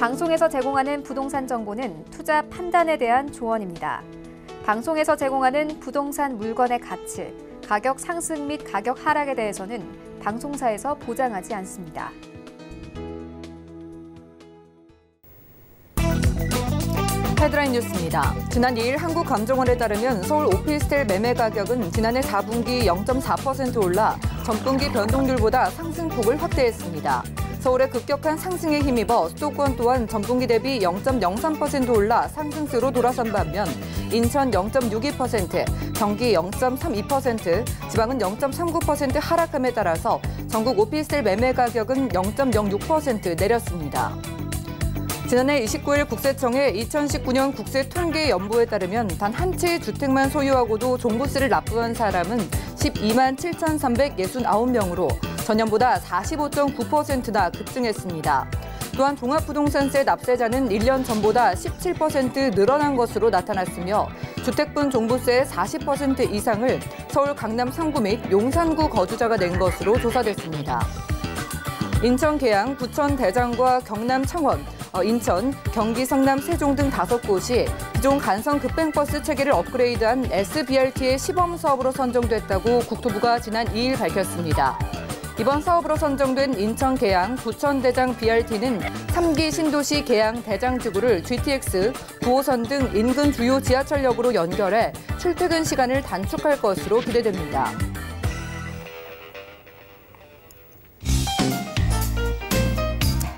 방송에서 제공하는 부동산 정보는 투자 판단에 대한 조언입니다. 방송에서 제공하는 부동산 물건의 가치, 가격 상승 및 가격 하락에 대해서는 방송사에서 보장하지 않습니다. 헤드라인 뉴스입니다. 지난 2일 한국감정원에 따르면 서울 오피스텔 매매 가격은 지난해 4분기 0.4% 올라 전분기 변동률보다 상승폭을 확대했습니다. 서울의 급격한 상승에 힘입어 수도권 또한 전분기 대비 0.03% 올라 상승세로 돌아선 반면 인천 0.62%, 경기 0.32%, 지방은 0.39% 하락함에 따라서 전국 오피스텔 매매 가격은 0.06% 내렸습니다. 지난해 29일 국세청의 2019년 국세통계연보에 따르면 단 한 채의 주택만 소유하고도 종부세를 납부한 사람은 12만 7,369명으로 전년보다 45.9%나 급증했습니다. 또한 종합부동산세 납세자는 1년 전보다 17% 늘어난 것으로 나타났으며 주택분 종부세의 40% 이상을 서울 강남 3구 및 용산구 거주자가 낸 것으로 조사됐습니다. 인천 계양, 부천 대장과 경남 창원, 인천, 경기 성남 세종 등 5곳이 기존 간선 급행버스 체계를 업그레이드한 SBRT의 시범 사업으로 선정됐다고 국토부가 지난 2일 밝혔습니다. 이번 사업으로 선정된 인천 계양, 부천 대장 BRT는 3기 신도시 계양 대장지구를 GTX, 9호선 등 인근 주요 지하철역으로 연결해 출퇴근 시간을 단축할 것으로 기대됩니다.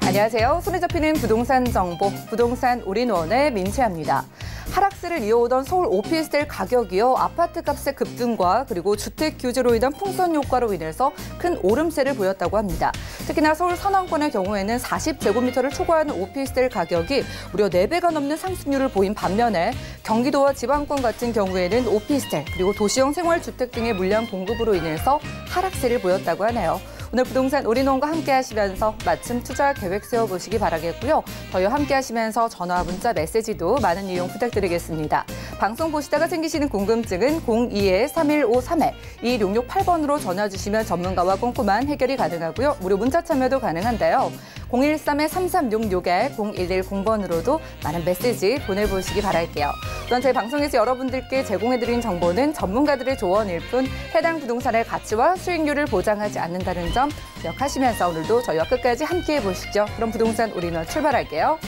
안녕하세요. 손에 잡히는 부동산 정보, 부동산 올인원의 민채합니다. 하락세를 이어오던 서울 오피스텔 가격이요. 아파트 값의 급등과 그리고 주택 규제로 인한 풍선 효과로 인해서 큰 오름세를 보였다고 합니다. 특히나 서울 선왕권의 경우에는 40제곱미터를 초과하는 오피스텔 가격이 무려 4배가 넘는 상승률을 보인 반면에 경기도와 지방권 같은 경우에는 오피스텔 그리고 도시형 생활주택 등의 물량 공급으로 인해서 하락세를 보였다고 하네요. 오늘 부동산 올인원과 함께 하시면서 마침 투자 계획 세워보시기 바라겠고요. 저희와 함께 하시면서 전화, 문자, 메시지도 많은 이용 부탁드리겠습니다. 방송 보시다가 생기시는 궁금증은 02-3153-2668번으로 전화 주시면 전문가와 꼼꼼한 해결이 가능하고요. 무료 문자 참여도 가능한데요. 013-3366-0110번으로도 많은 메시지 보내보시기 바랄게요. 또한 저희 방송에서 여러분들께 제공해드린 정보는 전문가들의 조언일 뿐 해당 부동산의 가치와 수익률을 보장하지 않는다는 점 기억하시면서 오늘도 저희와 끝까지 함께해 보시죠. 그럼 부동산 올인원 출발할게요.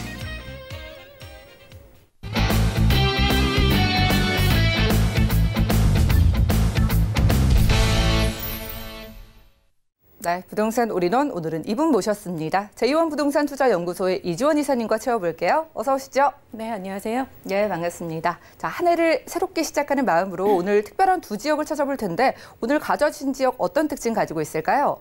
네, 부동산 올인원 오늘은 이분 모셨습니다. 제2원 부동산 투자연구소의 이주원 이사님과 채워볼게요. 어서 오시죠. 네, 안녕하세요. 네, 반갑습니다. 자, 한 해를 새롭게 시작하는 마음으로 오늘 특별한 두 지역을 찾아볼 텐데 오늘 가져주신 지역 어떤 특징 가지고 있을까요?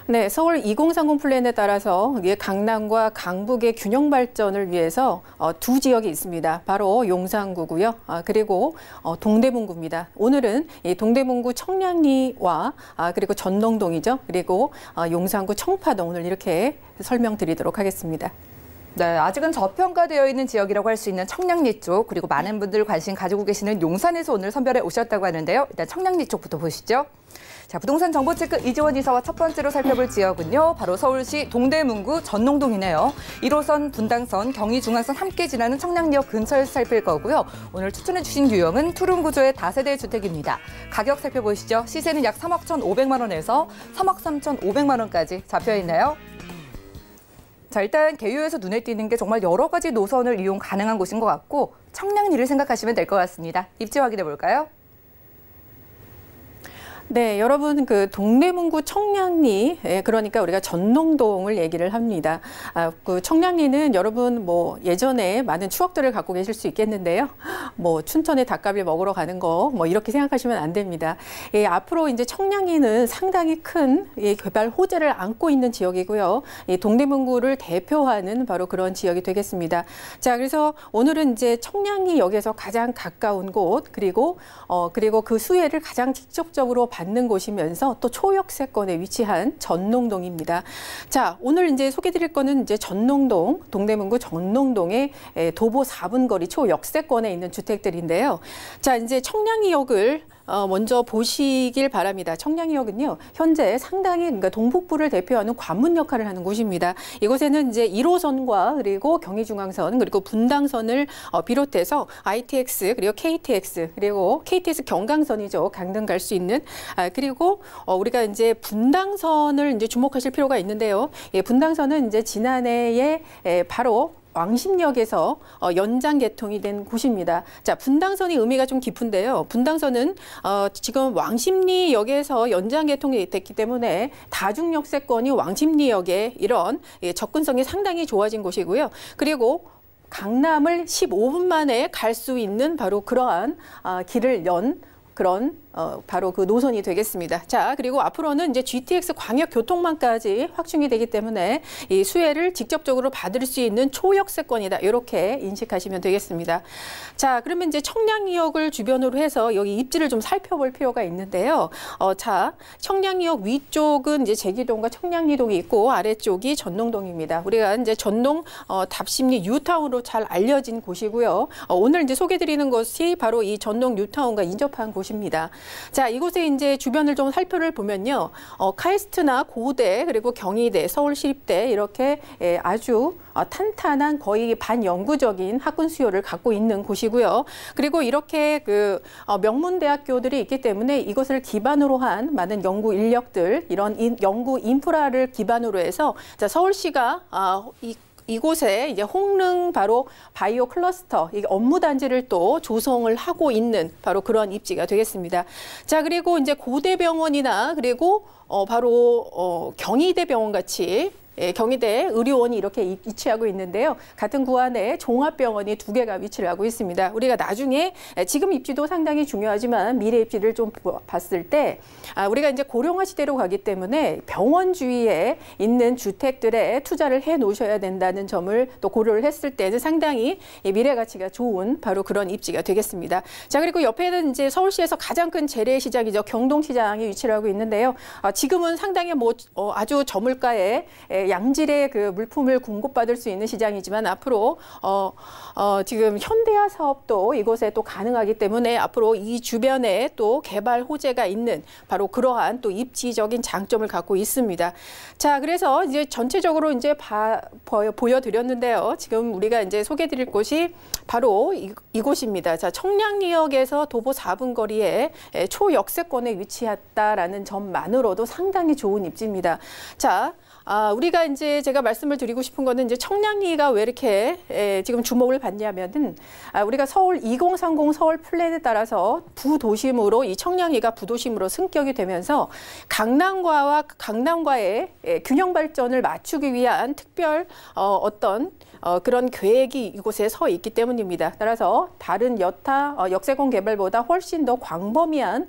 네, 서울 2030 플랜에 따라서 강남과 강북의 균형 발전을 위해서 두 지역이 있습니다. 바로 용산구고요. 그리고 동대문구입니다. 오늘은 이 동대문구 청량리와 그리고 전농동이죠. 그리고 용산구 청파동 오늘 이렇게 설명드리도록 하겠습니다. 네, 아직은 저평가되어 있는 지역이라고 할 수 있는 청량리 쪽, 그리고 많은 분들 관심 가지고 계시는 용산에서 오늘 선별해 오셨다고 하는데요. 일단 청량리 쪽부터 보시죠. 자, 부동산 정보체크 이주원 이사와 첫 번째로 살펴볼 지역은요. 바로 서울시 동대문구 전농동이네요. 1호선, 분당선, 경의중앙선 함께 지나는 청량리역 근처에서 살필 거고요. 오늘 추천해 주신 유형은 투룸 구조의 다세대 주택입니다. 가격 살펴보시죠. 시세는 약 3억 1,500만 원에서 3억 3,500만 원까지 잡혀 있나요? 자, 일단 개요에서 눈에 띄는 게 정말 여러 가지 노선을 이용 가능한 곳인 것 같고 청량리를 생각하시면 될 것 같습니다. 입지 확인해 볼까요? 네, 여러분 그 동대문구 청량리, 그러니까 우리가 전농동을 얘기를 합니다. 그 청량리는 여러분 뭐 예전에 많은 추억들을 갖고 계실 수 있겠는데요. 뭐 춘천에 닭갈비 먹으러 가는 거 뭐 이렇게 생각하시면 안 됩니다. 앞으로 이제 청량리는 상당히 큰 개발 호재를 안고 있는 지역이고요. 동대문구를 대표하는 바로 그런 지역이 되겠습니다. 자, 그래서 오늘은 이제 청량리역에서 가장 가까운 곳 그리고 그 수혜를 가장 직접적으로 받는 곳이면서 또 초역세권에 위치한 전농동입니다. 자, 오늘 이제 소개드릴 거는 이제 전농동, 동대문구 전농동의 도보 4분 거리 초역세권에 있는 주택들인데요. 자, 이제 청량리역을 먼저 보시길 바랍니다. 청량리역은요, 현재 상당히 그러니까 동북부를 대표하는 관문 역할을 하는 곳입니다. 이곳에는 이제 1호선과 그리고 경의중앙선 그리고 분당선을 비롯해서 ITX 그리고 KTX 그리고 KTX 경강선이죠. 강릉 갈 수 있는 그리고 우리가 이제 분당선을 이제 주목하실 필요가 있는데요. 예, 분당선은 이제 지난해에 바로 왕십역에서 연장 개통이 된 곳입니다. 자, 분당선이 의미가 좀 깊은데요. 분당선은 지금 왕십리역에서 연장 개통이 됐기 때문에 다중역세권이 왕십리역에 이런 접근성이 상당히 좋아진 곳이고요. 그리고 강남을 15분 만에 갈 수 있는 바로 그러한 길을 연 그런 바로 그 노선이 되겠습니다. 자, 그리고 앞으로는 이제 GTX 광역교통망까지 확충이 되기 때문에 이 수혜를 직접적으로 받을 수 있는 초역세권이다. 이렇게 인식하시면 되겠습니다. 자, 그러면 이제 청량리역을 주변으로 해서 여기 입지를 좀 살펴볼 필요가 있는데요. 자, 청량리역 위쪽은 이제 제기동과 청량리동이 있고 아래쪽이 전농동입니다. 우리가 이제 전농 답심리 뉴타운으로 잘 알려진 곳이고요. 오늘 이제 소개드리는 것이 바로 이 전농 뉴타운과 인접한 곳입니다. 자, 이곳에 이제 주변을 좀 살펴를 보면요. 카이스트나 고대 그리고 경희대, 서울시립대 이렇게 아주 탄탄한 거의 반영구적인 학군 수요를 갖고 있는 곳이고요. 그리고 이렇게 그 명문대학교들이 있기 때문에 이것을 기반으로 한 많은 연구 인력들, 이런 연구 인프라를 기반으로 해서 자, 서울시가 이곳에 이제 홍릉 바로 바이오 클러스터 이 업무 단지를 또 조성을 하고 있는 바로 그런 입지가 되겠습니다. 자, 그리고 이제 고대병원이나 그리고 바로 경희대병원 같이 경희대 의료원이 이렇게 위치하고 있는데요. 같은 구안에 종합병원이 2개가 위치를 하고 있습니다. 우리가 나중에 지금 입지도 상당히 중요하지만 미래 입지를 좀 봤을 때 우리가 이제 고령화 시대로 가기 때문에 병원 주위에 있는 주택들에 투자를 해 놓으셔야 된다는 점을 또 고려를 했을 때는 상당히 미래 가치가 좋은 바로 그런 입지가 되겠습니다. 자, 그리고 옆에는 이제 서울시에서 가장 큰 재래시장이죠. 경동시장이 위치를 하고 있는데요. 지금은 상당히 아주 저물가에 양질의 그 물품을 공급받을 수 있는 시장이지만 앞으로 지금 현대화 사업도 이곳에 또 가능하기 때문에 앞으로 이 주변에 또 개발 호재가 있는 바로 그러한 또 입지적인 장점을 갖고 있습니다. 자, 그래서 이제 전체적으로 이제 보여드렸는데요. 지금 우리가 이제 소개드릴 곳이 바로 이곳입니다. 자, 청량리역에서 도보 4분 거리에 초역세권에 위치했다라는 점만으로도 상당히 좋은 입지입니다. 자, 우리가 이제 제가 말씀을 드리고 싶은 거는 이제 청량리가 왜 이렇게 지금 주목을 받냐면은 우리가 서울 2030 서울 플랜에 따라서 부도심으로 이 청량리가 부도심으로 승격이 되면서 강남과의 균형 발전을 맞추기 위한 특별 그런 계획이 이곳에 서 있기 때문입니다. 따라서 다른 여타 역세권 개발보다 훨씬 더 광범위한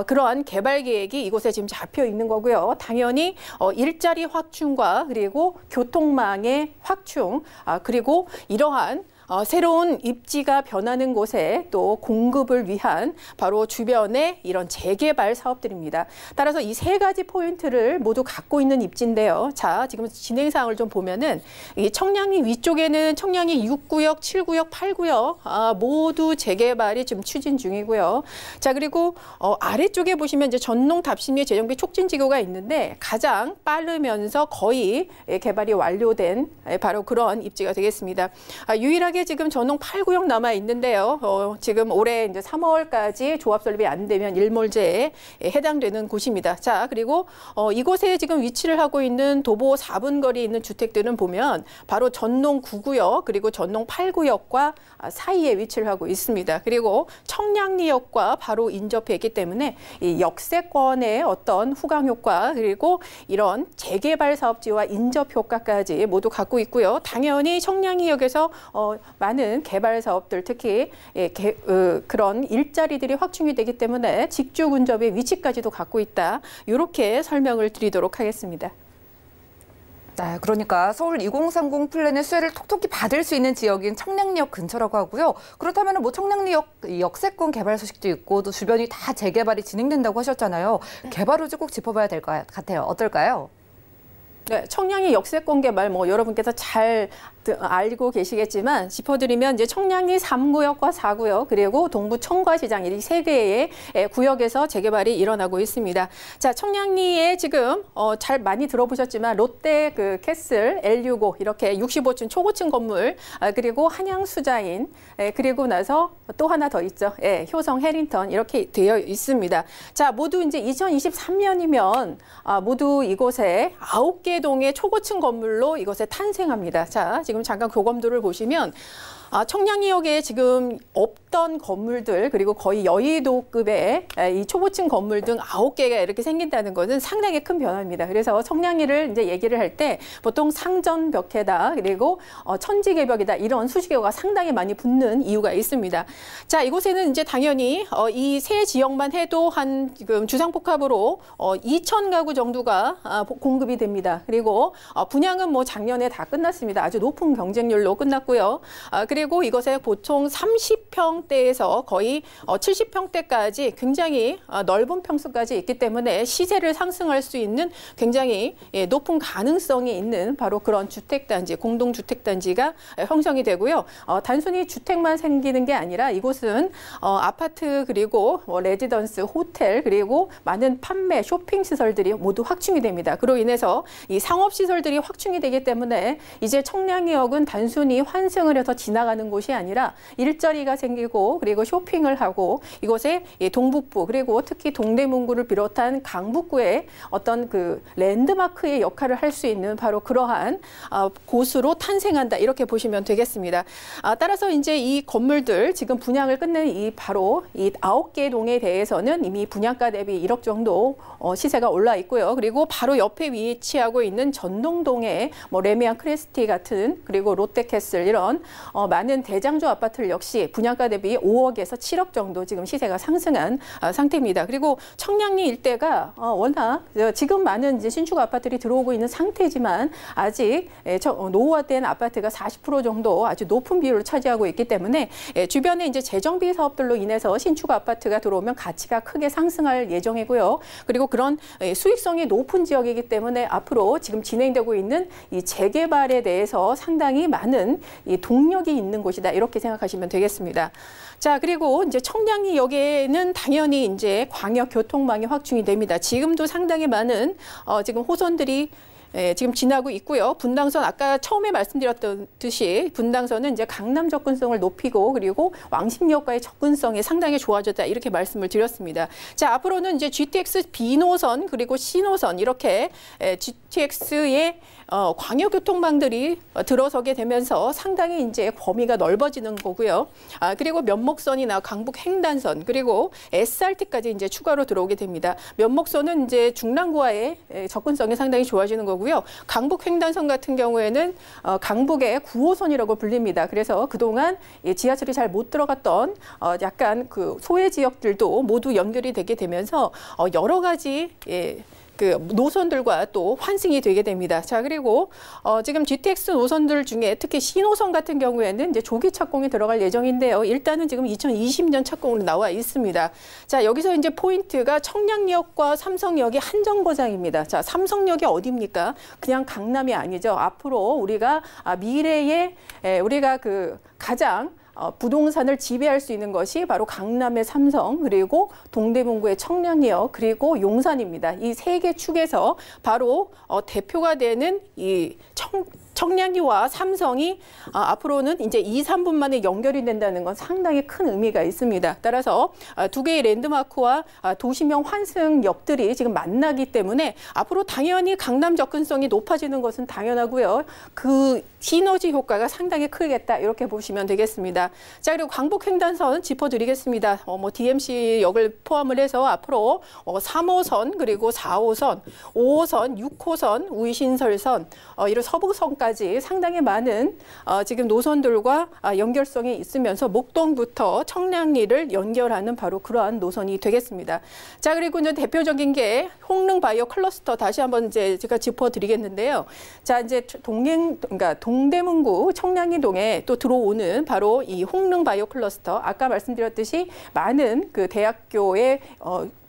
그러한 개발 계획이 이곳에 지금 잡혀 있는 거고요. 당연히 일자리 확충과 그리고 교통망의 확충 그리고 이러한 새로운 입지가 변하는 곳에 또 공급을 위한 바로 주변의 이런 재개발 사업들입니다. 따라서 이 3가지 포인트를 모두 갖고 있는 입지인데요. 자, 지금 진행 사항을 좀 보면은 이 청량리 위쪽에는 청량리 6구역, 7구역, 8구역 모두 재개발이 지금 추진 중이고요. 자, 그리고 아래쪽에 보시면 이제 전농 답심리 재정비 촉진 지구가 있는데 가장 빠르면서 거의 개발이 완료된 바로 그런 입지가 되겠습니다. 유일하게 지금 전농 8구역 남아 있는데요. 지금 올해 이제 3월까지 조합 설립이 안 되면 일몰제에 해당되는 곳입니다. 자, 그리고 이곳에 지금 위치를 하고 있는 도보 4분 거리에 있는 주택들은 보면 바로 전농 9구역 그리고 전농 8구역과 사이에 위치를 하고 있습니다. 그리고 청량리역과 바로 인접해 있기 때문에 이 역세권의 어떤 후광 효과 그리고 이런 재개발 사업지와 인접 효과까지 모두 갖고 있고요. 당연히 청량리역에서 많은 개발 사업들 특히 그런 일자리들이 확충이 되기 때문에 직주 근접의 위치까지도 갖고 있다. 이렇게 설명을 드리도록 하겠습니다. 네, 그러니까 서울 2030 플랜의 수혜를 톡톡히 받을 수 있는 지역인 청량리역 근처라고 하고요. 그렇다면 뭐 청량리역 역세권 개발 소식도 있고 또 주변이 다 재개발이 진행된다고 하셨잖아요. 개발 호재 꼭 짚어봐야 될 것 같아요. 어떨까요? 네, 청량리 역세권 개발 여러분께서 잘 알고 계시겠지만 짚어드리면 이제 청량리 3구역과 4구역 그리고 동부 청과시장 이 세 개의 구역에서 재개발이 일어나고 있습니다. 자, 청량리에 지금 잘 많이 들어보셨지만 롯데 그 캐슬 L65 이렇게 65층 초고층 건물 그리고 한양수자인 그리고 나서 또 하나 더 있죠. 효성 해링턴 이렇게 되어 있습니다. 자, 모두 이제 2023년이면 모두 이곳에 9개 동의 초고층 건물로 이곳에 탄생합니다. 자, 지금 잠깐 교검도를 보시면 청량리역에 지금 없던 건물들 그리고 거의 여의도급의 이 초고층 건물 등 9개가 이렇게 생긴다는 것은 상당히 큰 변화입니다. 그래서 청량리를 이제 얘기를 할 때 보통 상전벽해다 그리고 천지개벽이다 이런 수식어가 상당히 많이 붙는 이유가 있습니다. 자, 이곳에는 이제 당연히 이 세 지역만 해도 한 지금 주상복합으로 2,000 가구 정도가 공급이 됩니다. 그리고 분양은 뭐 작년에 다 끝났습니다. 아주 높은 경쟁률로 끝났고요. 그리고 이것에 보통 30평대에서 거의 70평대까지 굉장히 넓은 평수까지 있기 때문에 시세를 상승할 수 있는 굉장히 높은 가능성이 있는 바로 그런 주택단지, 공동주택단지가 형성이 되고요. 단순히 주택만 생기는 게 아니라 이곳은 아파트 그리고 레지던스, 호텔 그리고 많은 판매, 쇼핑시설들이 모두 확충이 됩니다. 그로 인해서 이 상업시설들이 확충이 되기 때문에 이제 청량리역은 단순히 환승을 해서 지나가는 곳이 아니라 일자리가 생기고 그리고 쇼핑을 하고 이곳에 동북부 그리고 특히 동대문구를 비롯한 강북구의 어떤 그 랜드마크의 역할을 할 수 있는 바로 그러한 곳으로 탄생한다 이렇게 보시면 되겠습니다. 따라서 이제 이 건물들 지금 분양을 끝낸 이 바로 이 9개 동에 대해서는 이미 분양가 대비 1억 정도 시세가 올라 있고요. 그리고 바로 옆에 위치하고 있는 전동동에 뭐 레미안 크레스티 같은 그리고 롯데캐슬 이런 많은 대장주 아파트를 역시 분양가 대비 5억에서 7억 정도 지금 시세가 상승한 상태입니다. 그리고 청량리 일대가 워낙 지금 많은 이제 신축 아파트들이 들어오고 있는 상태지만 아직 노후화된 아파트가 40% 정도 아주 높은 비율을 차지하고 있기 때문에 주변에 이제 재정비 사업들로 인해서 신축 아파트가 들어오면 가치가 크게 상승할 예정이고요. 그리고 그런 수익성이 높은 지역이기 때문에 앞으로 지금 진행되고 있는 이 재개발에 대해서 상당히 많은 이 동력이 있는 곳이다 이렇게 생각하시면 되겠습니다. 자, 그리고 이제 청량리역에는 당연히 이제 광역 교통망이 확충이 됩니다. 지금도 상당히 많은 지금 호선들이 지금 지나고 있고요. 분당선 아까 처음에 말씀드렸듯이 분당선은 이제 강남 접근성을 높이고 그리고 왕십리역과의 접근성이 상당히 좋아졌다 이렇게 말씀을 드렸습니다. 자, 앞으로는 이제 GTX B노선 그리고 C노선 이렇게 GTX의 광역교통망들이 들어서게 되면서 상당히 이제 범위가 넓어지는 거고요. 그리고 면목선이나 강북 횡단선 그리고 SRT까지 이제 추가로 들어오게 됩니다. 면목선은 이제 중랑구와의 접근성이 상당히 좋아지는 거고요. 강북 횡단선 같은 경우에는 강북의 9호선이라고 불립니다. 그래서 그동안 지하철이 잘 못 들어갔던 약간 그 소외 지역들도 모두 연결이 되게 되면서 여러 가지 그 노선들과 또 환승이 되게 됩니다. 자, 그리고 지금 GTX 노선들 중에 특히 C노선 같은 경우에는 이제 조기 착공이 들어갈 예정인데요. 일단은 지금 2020년 착공으로 나와 있습니다. 자, 여기서 이제 포인트가 청량리역과 삼성역이 한 정거장입니다. 자, 삼성역이 어디입니까? 그냥 강남이 아니죠. 앞으로 우리가 미래에 우리가 그 가장 부동산을 지배할 수 있는 것이 바로 강남의 삼성 그리고 동대문구의 청량리역 그리고 용산입니다. 이 세 개 축에서 바로 대표가 되는 이 청량리와 삼성이 앞으로는 이제 2, 3분 만에 연결이 된다는 건 상당히 큰 의미가 있습니다. 따라서 두 개의 랜드마크와 도시명 환승역들이 지금 만나기 때문에 앞으로 당연히 강남 접근성이 높아지는 것은 당연하고요. 그 시너지 효과가 상당히 크겠다 이렇게 보시면 되겠습니다. 자, 그리고 강북 횡단선 짚어드리겠습니다. DMC역을 포함을 해서 앞으로 3호선 그리고 4호선, 5호선, 6호선, 우이신설선 이런 서부선까지 상당히 많은 지금 노선들과 연결성이 있으면서 목동부터 청량리를 연결하는 바로 그러한 노선이 되겠습니다. 자, 그리고 이제 대표적인 게 홍릉 바이오 클러스터 다시 한번 이제 제가 짚어드리겠는데요. 자, 이제 그러니까 동대문구 청량리동에 또 들어오는 바로 이 홍릉 바이오 클러스터 아까 말씀드렸듯이 많은 그 대학교의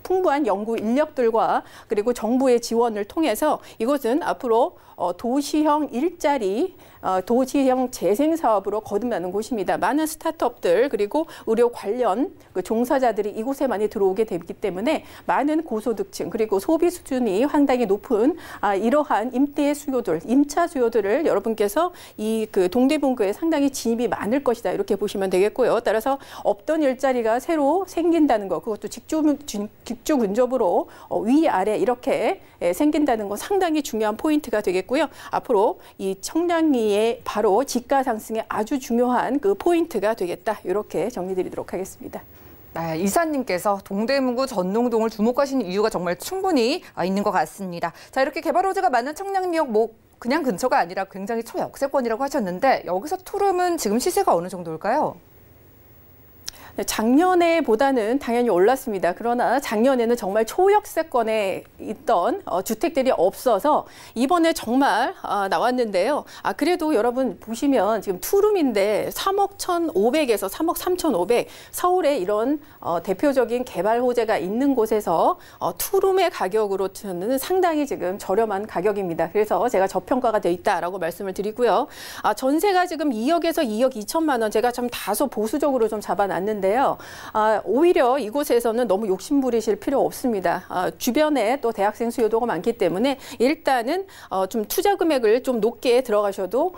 풍부한 연구 인력들과 그리고 정부의 지원을 통해서 이곳은 앞으로 도시형 일자리, 도시형 재생 사업으로 거듭나는 곳입니다. 많은 스타트업들 그리고 의료 관련 그 종사자들이 이곳에 많이 들어오게 되기 때문에 많은 고소득층 그리고 소비 수준이 상당히 높은 이러한 임대 수요들, 임차 수요들을 여러분께서 이 그 동대문구에 상당히 진입이 많을 것이다 이렇게 보시면 되겠고요. 따라서 없던 일자리가 새로 생긴다는 것, 그것도 직주 근접으로 위아래 이렇게 생긴다는 건 상당히 중요한 포인트가 되겠고요. 앞으로 이 청량리의 바로 집가 상승에 아주 중요한 그 포인트가 되겠다. 이렇게 정리드리도록 하겠습니다. 네, 이사님께서 동대문구 전농동을 주목하시는 이유가 정말 충분히 있는 것 같습니다. 자, 이렇게 개발 호재가 많은 청량리역 그냥 근처가 아니라 굉장히 초역세권이라고 하셨는데 여기서 투룸은 지금 시세가 어느 정도일까요? 작년에보다는 당연히 올랐습니다. 그러나 작년에는 정말 초역세권에 있던 주택들이 없어서 이번에 정말 나왔는데요. 그래도 여러분 보시면 지금 투룸인데 3억 1,500에서 3억 3,500 서울에 이런 대표적인 개발 호재가 있는 곳에서 투룸의 가격으로는 상당히 지금 저렴한 가격입니다. 그래서 제가 저평가가 돼 있다라고 말씀을 드리고요. 전세가 지금 2억에서 2억 2천만 원 제가 좀 다소 보수적으로 좀 잡아놨는데 오히려 이곳에서는 너무 욕심 부리실 필요 없습니다. 주변에 또 대학생 수요도가 많기 때문에 일단은 좀 투자 금액을 좀 높게 들어가셔도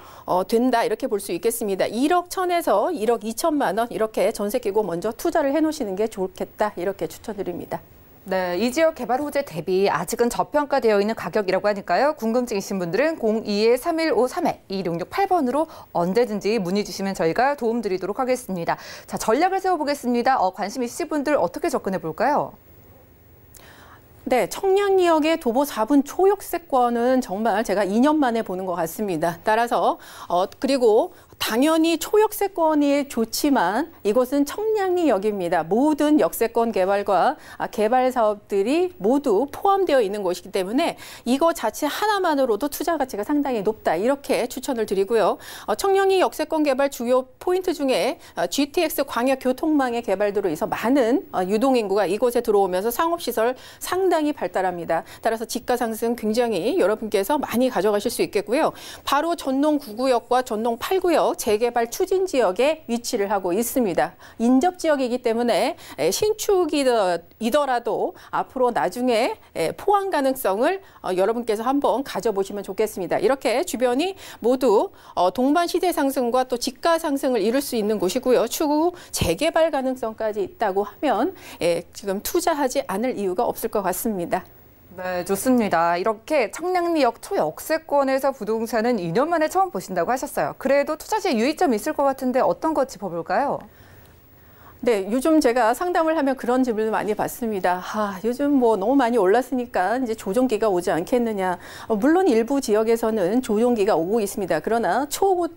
된다 이렇게 볼 수 있겠습니다. 1억 1천에서 1억 2천만 원 이렇게 전세 끼고 먼저 투자를 해놓으시는 게 좋겠다 이렇게 추천드립니다. 네, 이 지역 개발 호재 대비 아직은 저평가되어 있는 가격이라고 하니까요. 궁금증 있으신 분들은 02-3153-2668번으로 언제든지 문의 주시면 저희가 도움드리도록 하겠습니다. 자, 전략을 세워보겠습니다. 관심 있으신 분들 어떻게 접근해 볼까요? 네, 청량리역의 도보 4분 초역세권은 정말 제가 2년 만에 보는 것 같습니다. 따라서 그리고 당연히 초역세권이 좋지만 이곳은 청량리역입니다. 모든 역세권 개발과 개발 사업들이 모두 포함되어 있는 곳이기 때문에 이거 자체 하나만으로도 투자 가치가 상당히 높다. 이렇게 추천을 드리고요. 청량리 역세권 개발 주요 포인트 중에 GTX 광역교통망의 개발들로 인해서 많은 유동인구가 이곳에 들어오면서 상업시설 상당히 발달합니다. 따라서 집가 상승 굉장히 여러분께서 많이 가져가실 수 있겠고요. 바로 전농 9구역과 전농 8구역 재개발 추진 지역에 위치를 하고 있습니다. 인접 지역이기 때문에 신축이더라도 앞으로 나중에 포항 가능성을 여러분께서 한번 가져보시면 좋겠습니다. 이렇게 주변이 모두 동반 시대 상승과 또 집가 상승을 이룰 수 있는 곳이고요. 추후 재개발 가능성까지 있다고 하면 지금 투자하지 않을 이유가 없을 것 같습니다. 네, 좋습니다. 이렇게 청량리역 초역세권에서 부동산은 2년 만에 처음 보신다고 하셨어요. 그래도 투자지에 유의점이 있을 것 같은데 어떤 거 짚어볼까요? 네, 요즘 제가 상담을 하면 그런 질문을 많이 받습니다. 요즘 뭐 너무 많이 올랐으니까 이제 조정기가 오지 않겠느냐. 물론 일부 지역에서는 조정기가 오고 있습니다. 그러나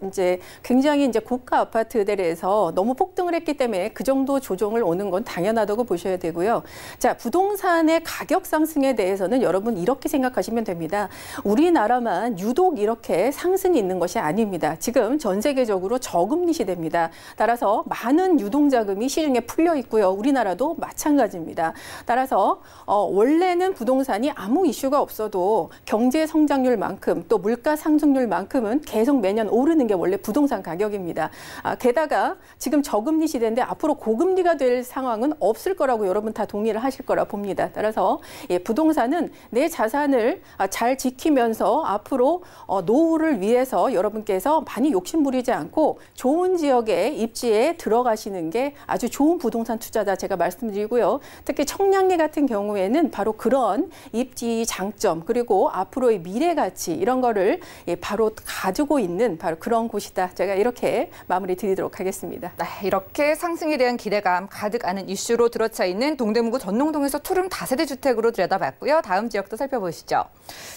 이제 굉장히 이제 고가 아파트들에서 너무 폭등을 했기 때문에 그 정도 조정을 오는 건 당연하다고 보셔야 되고요. 자, 부동산의 가격 상승에 대해서는 여러분 이렇게 생각하시면 됩니다. 우리나라만 유독 이렇게 상승이 있는 것이 아닙니다. 지금 전 세계적으로 저금리 시대입니다. 따라서 많은 유동자금이 시중에 풀려 있고요. 우리나라도 마찬가지입니다. 따라서 원래는 부동산이 아무 이슈가 없어도 경제 성장률만큼 또 물가 상승률만큼은 계속 매년 오르는 게 원래 부동산 가격입니다. 게다가 지금 저금리 시대인데 앞으로 고금리가 될 상황은 없을 거라고 여러분 다 동의를 하실 거라 봅니다. 따라서 부동산은 내 자산을 잘 지키면서 앞으로 노후를 위해서 여러분께서 많이 욕심부리지 않고 좋은 지역에 입지에 들어가시는 게 아주 좋은 부동산 투자다 제가 말씀드리고요. 특히 청량리 같은 경우에는 바로 그런 입지 장점 그리고 앞으로의 미래 가치 이런 거를 바로 가지고 있는 바로 그런 곳이다. 제가 이렇게 마무리 드리도록 하겠습니다. 네, 이렇게 상승에 대한 기대감 가득 아는 이슈로 들어차 있는 동대문구 전농동에서 투룸 다세대 주택으로 들여다봤고요. 다음 지역도 살펴보시죠.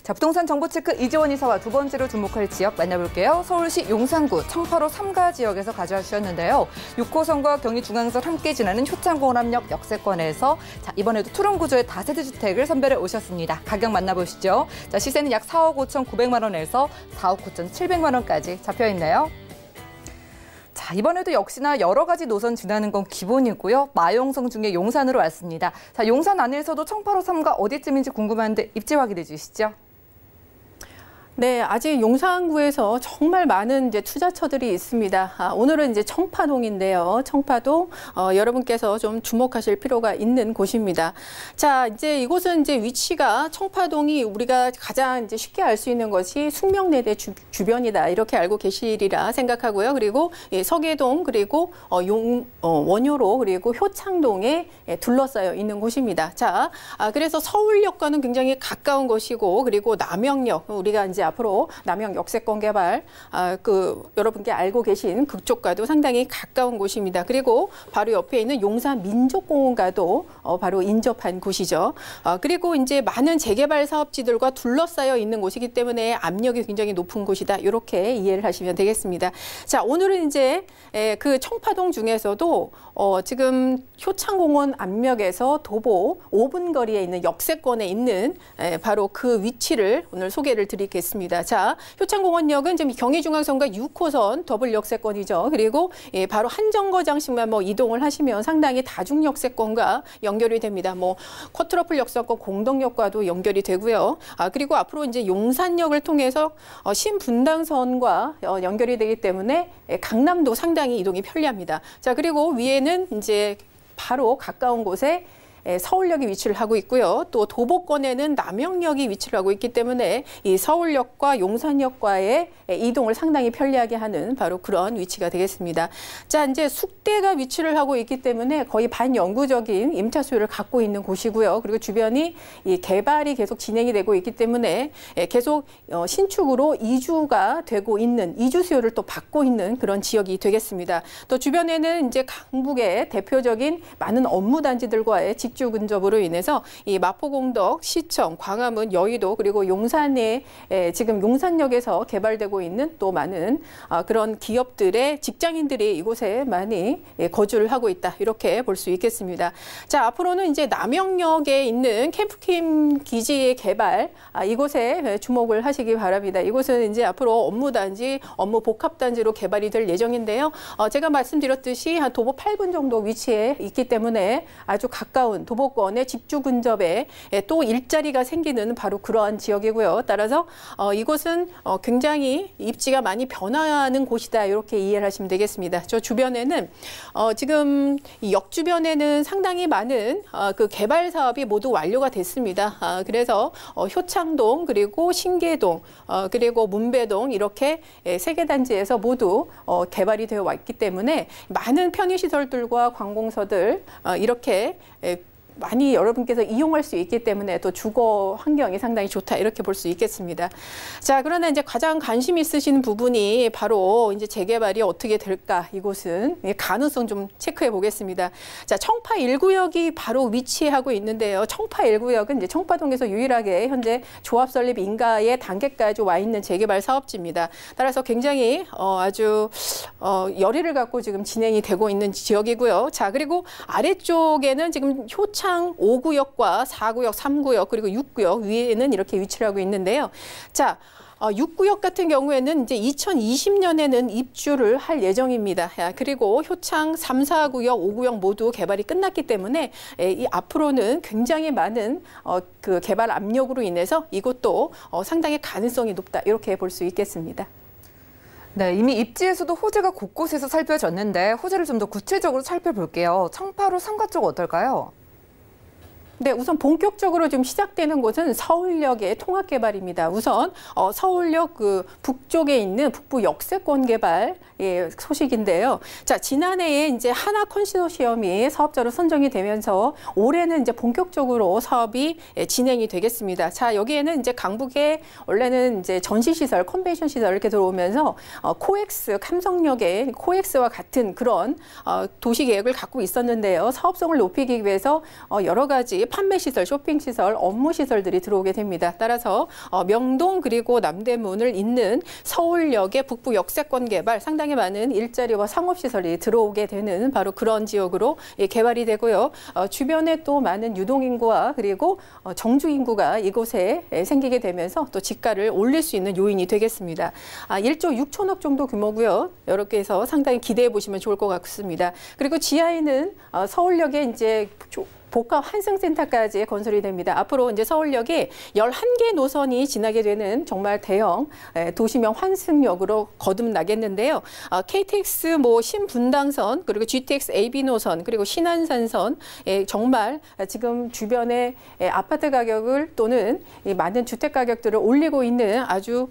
자, 부동산 정보체크 이지원 이사와 두 번째로 주목할 지역 만나볼게요. 서울시 용산구 청파로 3가 지역에서 가져와 주셨는데요. 6호선과 경의중앙선 함께 지나는 효창공원암역 역세권에서 자, 이번에도 투룸 구조의 다세대 주택을 선별해 오셨습니다. 가격 만나보시죠. 자, 시세는 약 4억 5천 9백만 원에서 4억 9천 7백만 원까지 잡혀 있네요. 자, 자, 이번에도 역시나 여러 가지 노선 지나는 건 기본이고요. 마용성 중에 용산으로 왔습니다. 자, 용산 안에서도 청파로 3가 어디쯤인지 궁금한데 입지 확인해 주시죠. 네, 아직 용산구에서 정말 많은 이제 투자처들이 있습니다. 오늘은 이제 청파동인데요. 청파동 여러분께서 좀 주목하실 필요가 있는 곳입니다. 자, 이제 이곳은 이제 위치가 청파동이 우리가 가장 이제 쉽게 알 수 있는 것이 숙명내대 주변이다 이렇게 알고 계시리라 생각하고요. 그리고 서계동 그리고 원효로 그리고 효창동에 둘러싸여 있는 곳입니다. 자, 그래서 서울역과는 굉장히 가까운 곳이고 그리고 남영역 우리가 이제 앞으로 남영 역세권 개발 여러분께 알고 계신 그쪽과도 상당히 가까운 곳입니다. 그리고 바로 옆에 있는 용산 민족공원과도 바로 인접한 곳이죠. 그리고 이제 많은 재개발 사업지들과 둘러싸여 있는 곳이기 때문에 압력이 굉장히 높은 곳이다. 이렇게 이해를 하시면 되겠습니다. 자, 오늘은 이제 그 청파동 중에서도 지금 효창공원 압력에서 도보 5분 거리에 있는 역세권에 있는 바로 그 위치를 오늘 소개를 드리겠습니다. 자, 효창공원역은 지금 경의중앙선과 6호선 더블 역세권이죠. 그리고 바로 한 정거장씩만 이동을 하시면 상당히 다중 역세권과 연결이 됩니다. 쿼트러플 역세권 공덕역과도 연결이 되고요. 그리고 앞으로 이제 용산역을 통해서 신분당선과 연결이 되기 때문에 강남도 상당히 이동이 편리합니다. 자, 그리고 위에는 이제 바로 가까운 곳에 서울역이 위치를 하고 있고요. 또 도보권에는 남영역이 위치를 하고 있기 때문에 이 서울역과 용산역과의 이동을 상당히 편리하게 하는 바로 그런 위치가 되겠습니다. 자, 이제 숙대가 위치를 하고 있기 때문에 거의 반영구적인 임차 수요를 갖고 있는 곳이고요. 그리고 주변이 이 개발이 계속 진행이 되고 있기 때문에 계속 신축으로 이주가 되고 있는 이주 수요를 또 받고 있는 그런 지역이 되겠습니다. 또 주변에는 이제 강북의 대표적인 많은 업무 단지들과의 직주 근접으로 인해서 이 마포공덕, 시청, 광화문, 여의도 그리고 용산에 지금 용산역에서 개발되고 있는 또 많은 그런 기업들의 직장인들이 이곳에 많이 거주를 하고 있다. 이렇게 볼 수 있겠습니다. 자, 앞으로는 이제 남영역에 있는 캠프킴 기지의 개발 이곳에 주목을 하시기 바랍니다. 이곳은 이제 앞으로 업무 단지, 업무 복합 단지로 개발이 될 예정인데요. 제가 말씀드렸듯이 한 도보 8분 정도 위치에 있기 때문에 아주 가까운 도보권의 직주 근접에 또 일자리가 생기는 바로 그러한 지역이고요. 따라서 이곳은 굉장히 입지가 많이 변화하는 곳이다. 이렇게 이해를 하시면 되겠습니다. 저 주변에는 지금 이 역 주변에는 상당히 많은 그 개발 사업이 모두 완료가 됐습니다. 그래서 효창동 그리고 신계동 그리고 문배동 이렇게 세 개 단지에서 모두 개발이 되어 왔기 때문에 많은 편의시설들과 관공서들 이렇게 많이 여러분께서 이용할 수 있기 때문에 또 주거 환경이 상당히 좋다 이렇게 볼 수 있겠습니다. 자, 그러나 이제 가장 관심 있으신 부분이 바로 이제 재개발이 어떻게 될까 이곳은 가능성 좀 체크해 보겠습니다. 자, 청파 1구역이 바로 위치하고 있는데요. 청파 1구역은 이제 청파동에서 유일하게 현재 조합 설립 인가의 단계까지 와 있는 재개발 사업지입니다. 따라서 굉장히 아주 열의를 갖고 지금 진행이 되고 있는 지역이고요. 자, 그리고 아래쪽에는 지금 효창 5구역과 4구역, 3구역 그리고 6구역 위에는 이렇게 위치를 하고 있는데요. 자, 6구역 같은 경우에는 이제 2020년에는 입주를 할 예정입니다. 그리고 효창 3, 4구역, 5구역 모두 개발이 끝났기 때문에 이 앞으로는 굉장히 많은 그 개발 압력으로 인해서 이것도 상당히 가능성이 높다 이렇게 볼 수 있겠습니다. 네, 이미 입지에서도 호재가 곳곳에서 살펴졌는데 호재를 좀 더 구체적으로 살펴볼게요. 청파로 3가 쪽 어떨까요? 네, 우선 본격적으로 좀 시작되는 곳은 서울역의 통합 개발입니다. 우선 서울역 그 북쪽에 있는 북부 역세권 개발 소식인데요. 자, 지난해에 이제 하나 컨소시엄이 사업자로 선정이 되면서 올해는 이제 본격적으로 사업이 진행이 되겠습니다. 자, 여기에는 이제 강북에 원래는 이제 전시시설, 컨벤션 시설 이렇게 들어오면서 코엑스, 삼성역의 코엑스와 같은 그런 도시 계획을 갖고 있었는데요. 사업성을 높이기 위해서 여러 가지 판매시설, 쇼핑시설, 업무시설들이 들어오게 됩니다. 따라서 명동 그리고 남대문을 잇는 서울역의 북부 역세권 개발 상당히 많은 일자리와 상업시설이 들어오게 되는 바로 그런 지역으로 개발이 되고요. 주변에 또 많은 유동인구와 그리고 정주인구가 이곳에 생기게 되면서 또 집가를 올릴 수 있는 요인이 되겠습니다. 1조 6천억 정도 규모고요. 이렇게 해서 상당히 기대해 보시면 좋을 것 같습니다. 그리고 지하에는 서울역에 이제 복합 환승센터까지 건설이 됩니다. 앞으로 이제 서울역에 11개 노선이 지나게 되는 정말 대형 도시명 환승역으로 거듭나겠는데요. KTX 신분당선 그리고 GTX AB 노선 그리고 신안산선 정말 지금 주변의 아파트 가격을 또는 많은 주택 가격들을 올리고 있는 아주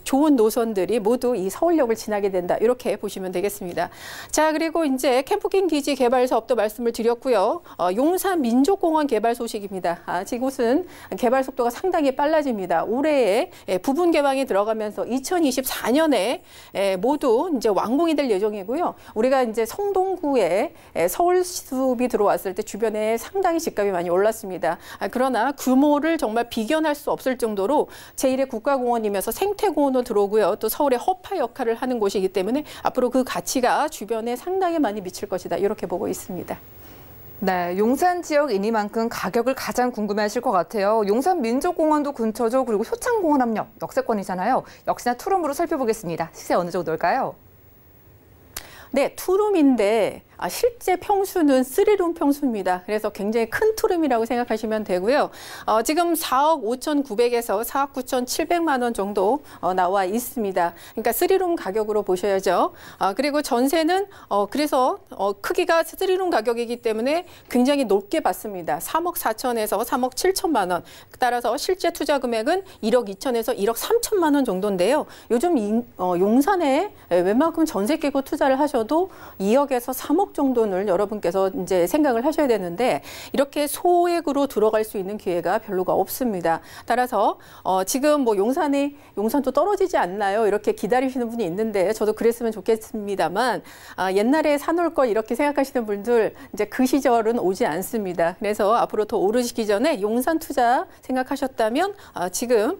좋은 노선들이 모두 이 서울역을 지나게 된다. 이렇게 보시면 되겠습니다. 자, 그리고 이제 캠프킹 기지 개발 사업도 말씀을 드렸고요. 용산 민족공원 개발 소식입니다. 이곳은 개발 속도가 상당히 빨라집니다. 올해에 부분 개방이 들어가면서 2024년에 모두 이제 완공이 될 예정이고요. 우리가 이제 성동구에 서울숲이 들어왔을 때 주변에 상당히 집값이 많이 올랐습니다. 그러나 규모를 정말 비견할 수 없을 정도로 제1의 국가공원이면서 생태공원도 들어오고요. 또 서울의 허파 역할을 하는 곳이기 때문에 앞으로 그 가치가 주변에 상당히 많이 미칠 것이다. 이렇게 보고 있습니다. 네, 용산 지역이니만큼 가격을 가장 궁금해하실 것 같아요. 용산 민족공원도 근처죠. 그리고 효창공원 압력 역세권이잖아요. 역시나 투룸으로 살펴보겠습니다. 시세 어느 정도일까요? 네, 투룸인데 실제 평수는 3룸 평수입니다. 그래서 굉장히 큰 투룸이라고 생각하시면 되고요. 지금 4억 5,900에서 4억 9,700만 원 정도 나와 있습니다. 그러니까 3룸 가격으로 보셔야죠. 그리고 전세는 그래서 크기가 3룸 가격이기 때문에 굉장히 높게 받습니다. 3억 4천에서 3억 7천만 원. 따라서 실제 투자 금액은 1억 2천에서 1억 3천만 원 정도인데요. 요즘 용산에 웬만큼 전세 끼고 투자를 하셔도 2억에서 3억 정도는 여러분께서 이제 생각을 하셔야 되는데 이렇게 소액으로 들어갈 수 있는 기회가 별로가 없습니다. 따라서 지금 용산도 떨어지지 않나요? 이렇게 기다리시는 분이 있는데 저도 그랬으면 좋겠습니다만 옛날에 사놓을 걸 이렇게 생각하시는 분들 이제 그 시절은 오지 않습니다. 그래서 앞으로 더 오르시기 전에 용산 투자 생각하셨다면 지금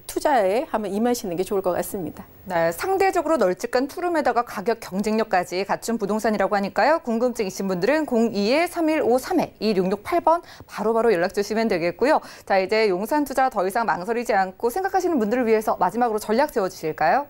투자에 한번 임하시는 게 좋을 것 같습니다. 네, 상대적으로 널찍한 투룸에다가 가격 경쟁력까지 갖춘 부동산이라고 하니까요. 궁금증 있으신 분들은 02-3153-2668번 바로바로 연락 주시면 되겠고요. 자, 이제 용산 투자 더 이상 망설이지 않고 생각하시는 분들을 위해서 마지막으로 전략 세워주실까요?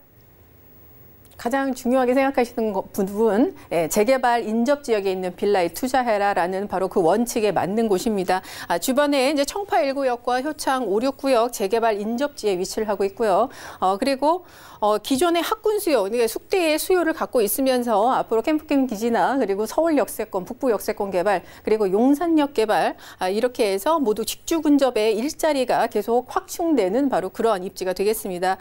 가장 중요하게 생각하시는 부분, 재개발 인접 지역에 있는 빌라에 투자해라라는 바로 그 원칙에 맞는 곳입니다. 주변에 이제 청파 1구역과 효창 5, 6구역 재개발 인접지에 위치를 하고 있고요. 그리고 기존의 학군 수요, 숙대의 수요를 갖고 있으면서 앞으로 캠프캠 기지나 그리고 서울 역세권, 북부 역세권 개발, 그리고 용산역 개발 이렇게 해서 모두 직주 근접의 일자리가 계속 확충되는 바로 그러한 입지가 되겠습니다.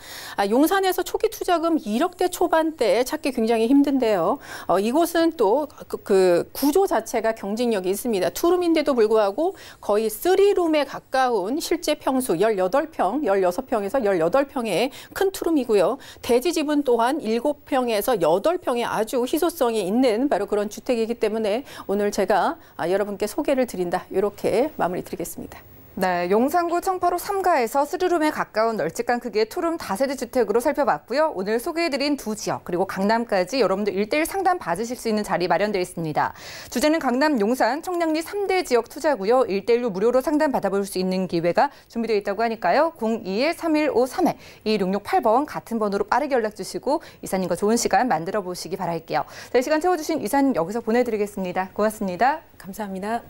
용산에서 초기 투자금 1억대 초반대 찾기 굉장히 힘든데요. 이곳은 또 그 구조 자체가 경쟁력이 있습니다. 투룸인데도 불구하고 거의 3룸에 가까운 실제 평수 18평, 16평에서 18평의 큰 투룸이고요. 대지 지분 또한 7평에서 8평의 아주 희소성이 있는 바로 그런 주택이기 때문에 오늘 제가 여러분께 소개를 드린다. 이렇게 마무리 드리겠습니다. 네, 용산구 청파로 3가에서 3룸에 가까운 널찍한 크기의 투룸 다세대 주택으로 살펴봤고요. 오늘 소개해드린 두 지역 그리고 강남까지 여러분들 1:1 상담 받으실 수 있는 자리 마련되어 있습니다. 주제는 강남, 용산, 청량리 3대 지역 투자고요. 1:1로 무료로 상담 받아볼 수 있는 기회가 준비되어 있다고 하니까요. 02-3153-2668번 같은 번호로 빠르게 연락 주시고 이사님과 좋은 시간 만들어 보시기 바랄게요. 자, 시간 채워주신 이사님 여기서 보내드리겠습니다. 고맙습니다. 감사합니다.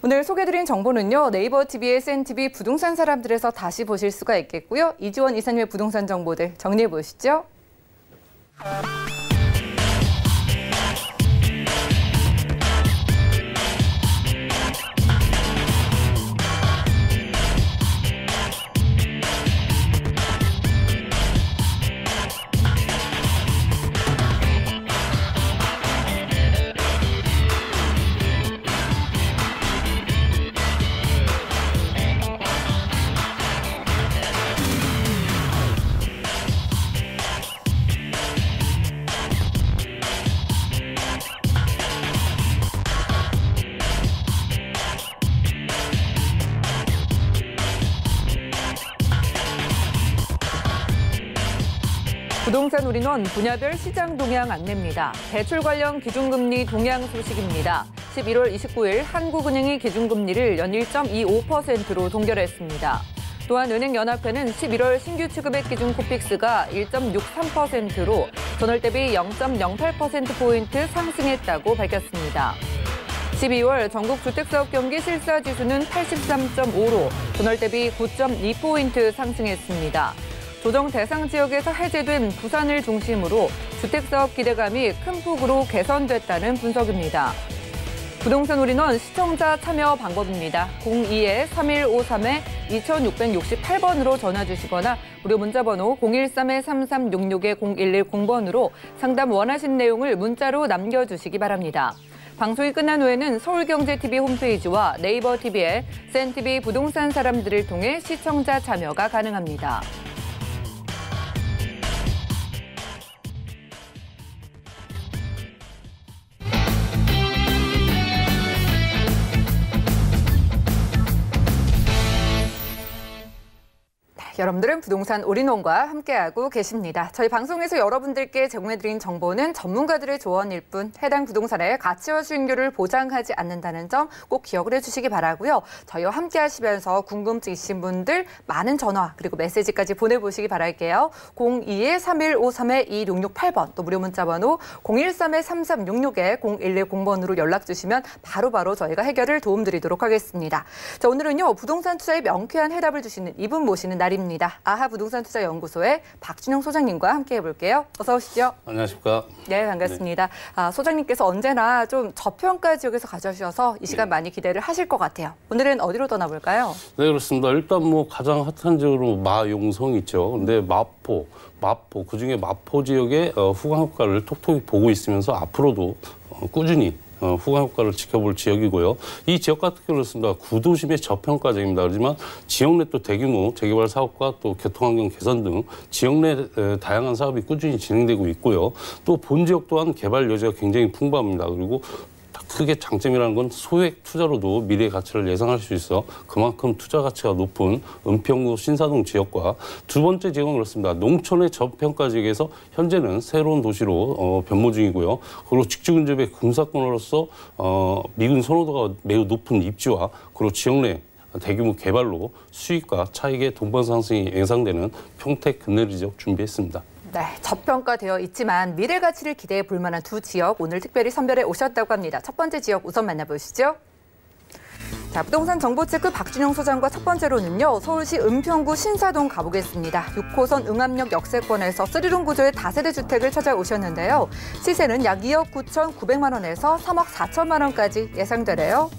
오늘 소개드린 정보는요. 네이버 TV의 SNTV 부동산 사람들에서 다시 보실 수가 있겠고요. 이지원 이사님의 부동산 정보들 정리해 보시죠. 부동산 올인원 분야별 시장 동향 안내입니다. 대출 관련 기준금리 동향 소식입니다. 11월 29일 한국은행이 기준금리를 연 1.25%로 동결했습니다. 또한 은행연합회는 11월 신규 취급액 기준 코픽스가 1.63%로 전월 대비 0.08%포인트 상승했다고 밝혔습니다. 12월 전국 주택사업 경기 실사지수는 83.5로 전월 대비 9.2포인트 상승했습니다. 조정 대상 지역에서 해제된 부산을 중심으로 주택사업 기대감이 큰 폭으로 개선됐다는 분석입니다. 부동산 올인원 시청자 참여 방법입니다. 02-3153-2668번으로 전화 주시거나 무료 문자번호 013-3366-0110번으로 상담 원하신 내용을 문자로 남겨주시기 바랍니다. 방송이 끝난 후에는 서울경제TV 홈페이지와 네이버 TV에 센TV 부동산 사람들을 통해 시청자 참여가 가능합니다. 여러분들은 부동산 올인원과 함께하고 계십니다. 저희 방송에서 여러분들께 제공해드린 정보는 전문가들의 조언일 뿐 해당 부동산의 가치와 수익률을 보장하지 않는다는 점 꼭 기억을 해주시기 바라고요. 저희와 함께하시면서 궁금증 있으신 분들 많은 전화 그리고 메시지까지 보내보시기 바랄게요. 02-3153-2668번 또 무료 문자번호 013-3366-0110번으로 연락 주시면 바로바로 저희가 해결을 도움드리도록 하겠습니다. 자, 오늘은요 부동산 투자에 명쾌한 해답을 주시는 이분 모시는 날입니다. 아하 부동산 투자 연구소의 박준영 소장님과 함께 해볼게요. 어서 오시죠. 안녕하십니까. 네, 반갑습니다. 네. 소장님께서 언제나 좀 저평가 지역에서 가져주셔서 이 시간 많이 기대를 하실 것 같아요. 오늘은 어디로 떠나볼까요? 네, 그렇습니다. 일단 뭐 가장 핫한 지역으로 마용성 있죠. 근데 마포 그중에 마포 지역의 후광 효과를 톡톡히 보고 있으면서 앞으로도 꾸준히 후광 효과를 지켜볼 지역이고요. 이 지역 같은 경우는 그렇습니다. 구도심의 저평가 지역입니다. 하지만 지역 내 또 대규모 재개발 사업과 또 교통환경 개선 등 지역 내 다양한 사업이 꾸준히 진행되고 있고요. 또 본 지역 또한 개발 여지가 굉장히 풍부합니다. 그리고 크게 장점이라는 건 소액 투자로도 미래 가치를 예상할 수 있어 그만큼 투자 가치가 높은 은평구 신사동 지역과 두 번째 지역은 그렇습니다. 농촌의 저평가 지역에서 현재는 새로운 도시로 변모 중이고요. 그리고 직주 근접의 군사권으로서 미군 선호도가 매우 높은 입지와 그리고 지역 내 대규모 개발로 수익과 차익의 동반 상승이 예상되는 평택 근내리 지역 준비했습니다. 네, 저평가되어 있지만 미래 가치를 기대해 볼 만한 두 지역 오늘 특별히 선별해 오셨다고 합니다. 첫 번째 지역 우선 만나보시죠. 자, 부동산 정보체크 박준영 소장과 첫 번째로는요. 서울시 은평구 신사동 가보겠습니다. 6호선 응암역 역세권에서 3룸 구조의 다세대 주택을 찾아오셨는데요. 시세는 약 2억 9,900만 원에서 3억 4천만 원까지 예상되래요.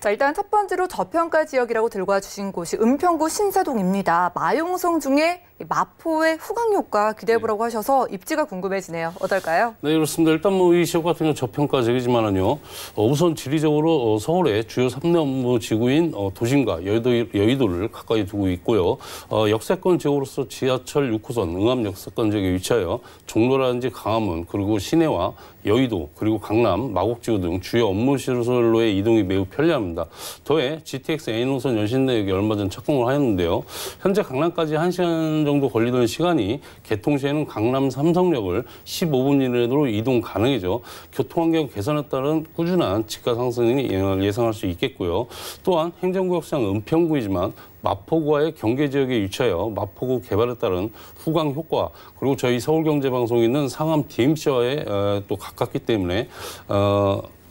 자, 일단 첫 번째로 저평가 지역이라고 들고 와주신 곳이 은평구 신사동입니다. 마용성 중에 마포의 후광 효과 기대해보라고 하셔서 입지가 궁금해지네요. 어떨까요? 네, 그렇습니다. 일단 뭐 이 지역 같은 경우는 저평가 지역이지만은요. 우선 지리적으로 서울의 주요 3대 업무 지구인 도심과 여의도를 가까이 두고 있고요. 역세권 지역으로서 지하철 6호선 응암 역세권 지역에 위치하여 종로라든지 강화문 그리고 시내와 여의도 그리고 강남, 마곡지구 등 주요 업무 시설로의 이동이 매우 편리합니다. 더해 GTX A노선 연신내역이 얼마 전 착공을 하였는데요. 현재 강남까지 1시간 정도 걸리던 시간이 개통 시에는 강남 삼성역을 15분 이내로 이동 가능해져 교통환경 개선에 따른 꾸준한 집가 상승이 예상할 수 있겠고요. 또한 행정구역상 은평구이지만 마포구와의 경계 지역에 위치하여 마포구 개발에 따른 후광 효과 그리고 저희 서울경제방송에 있는 상암 DMC와의 또 가깝기 때문에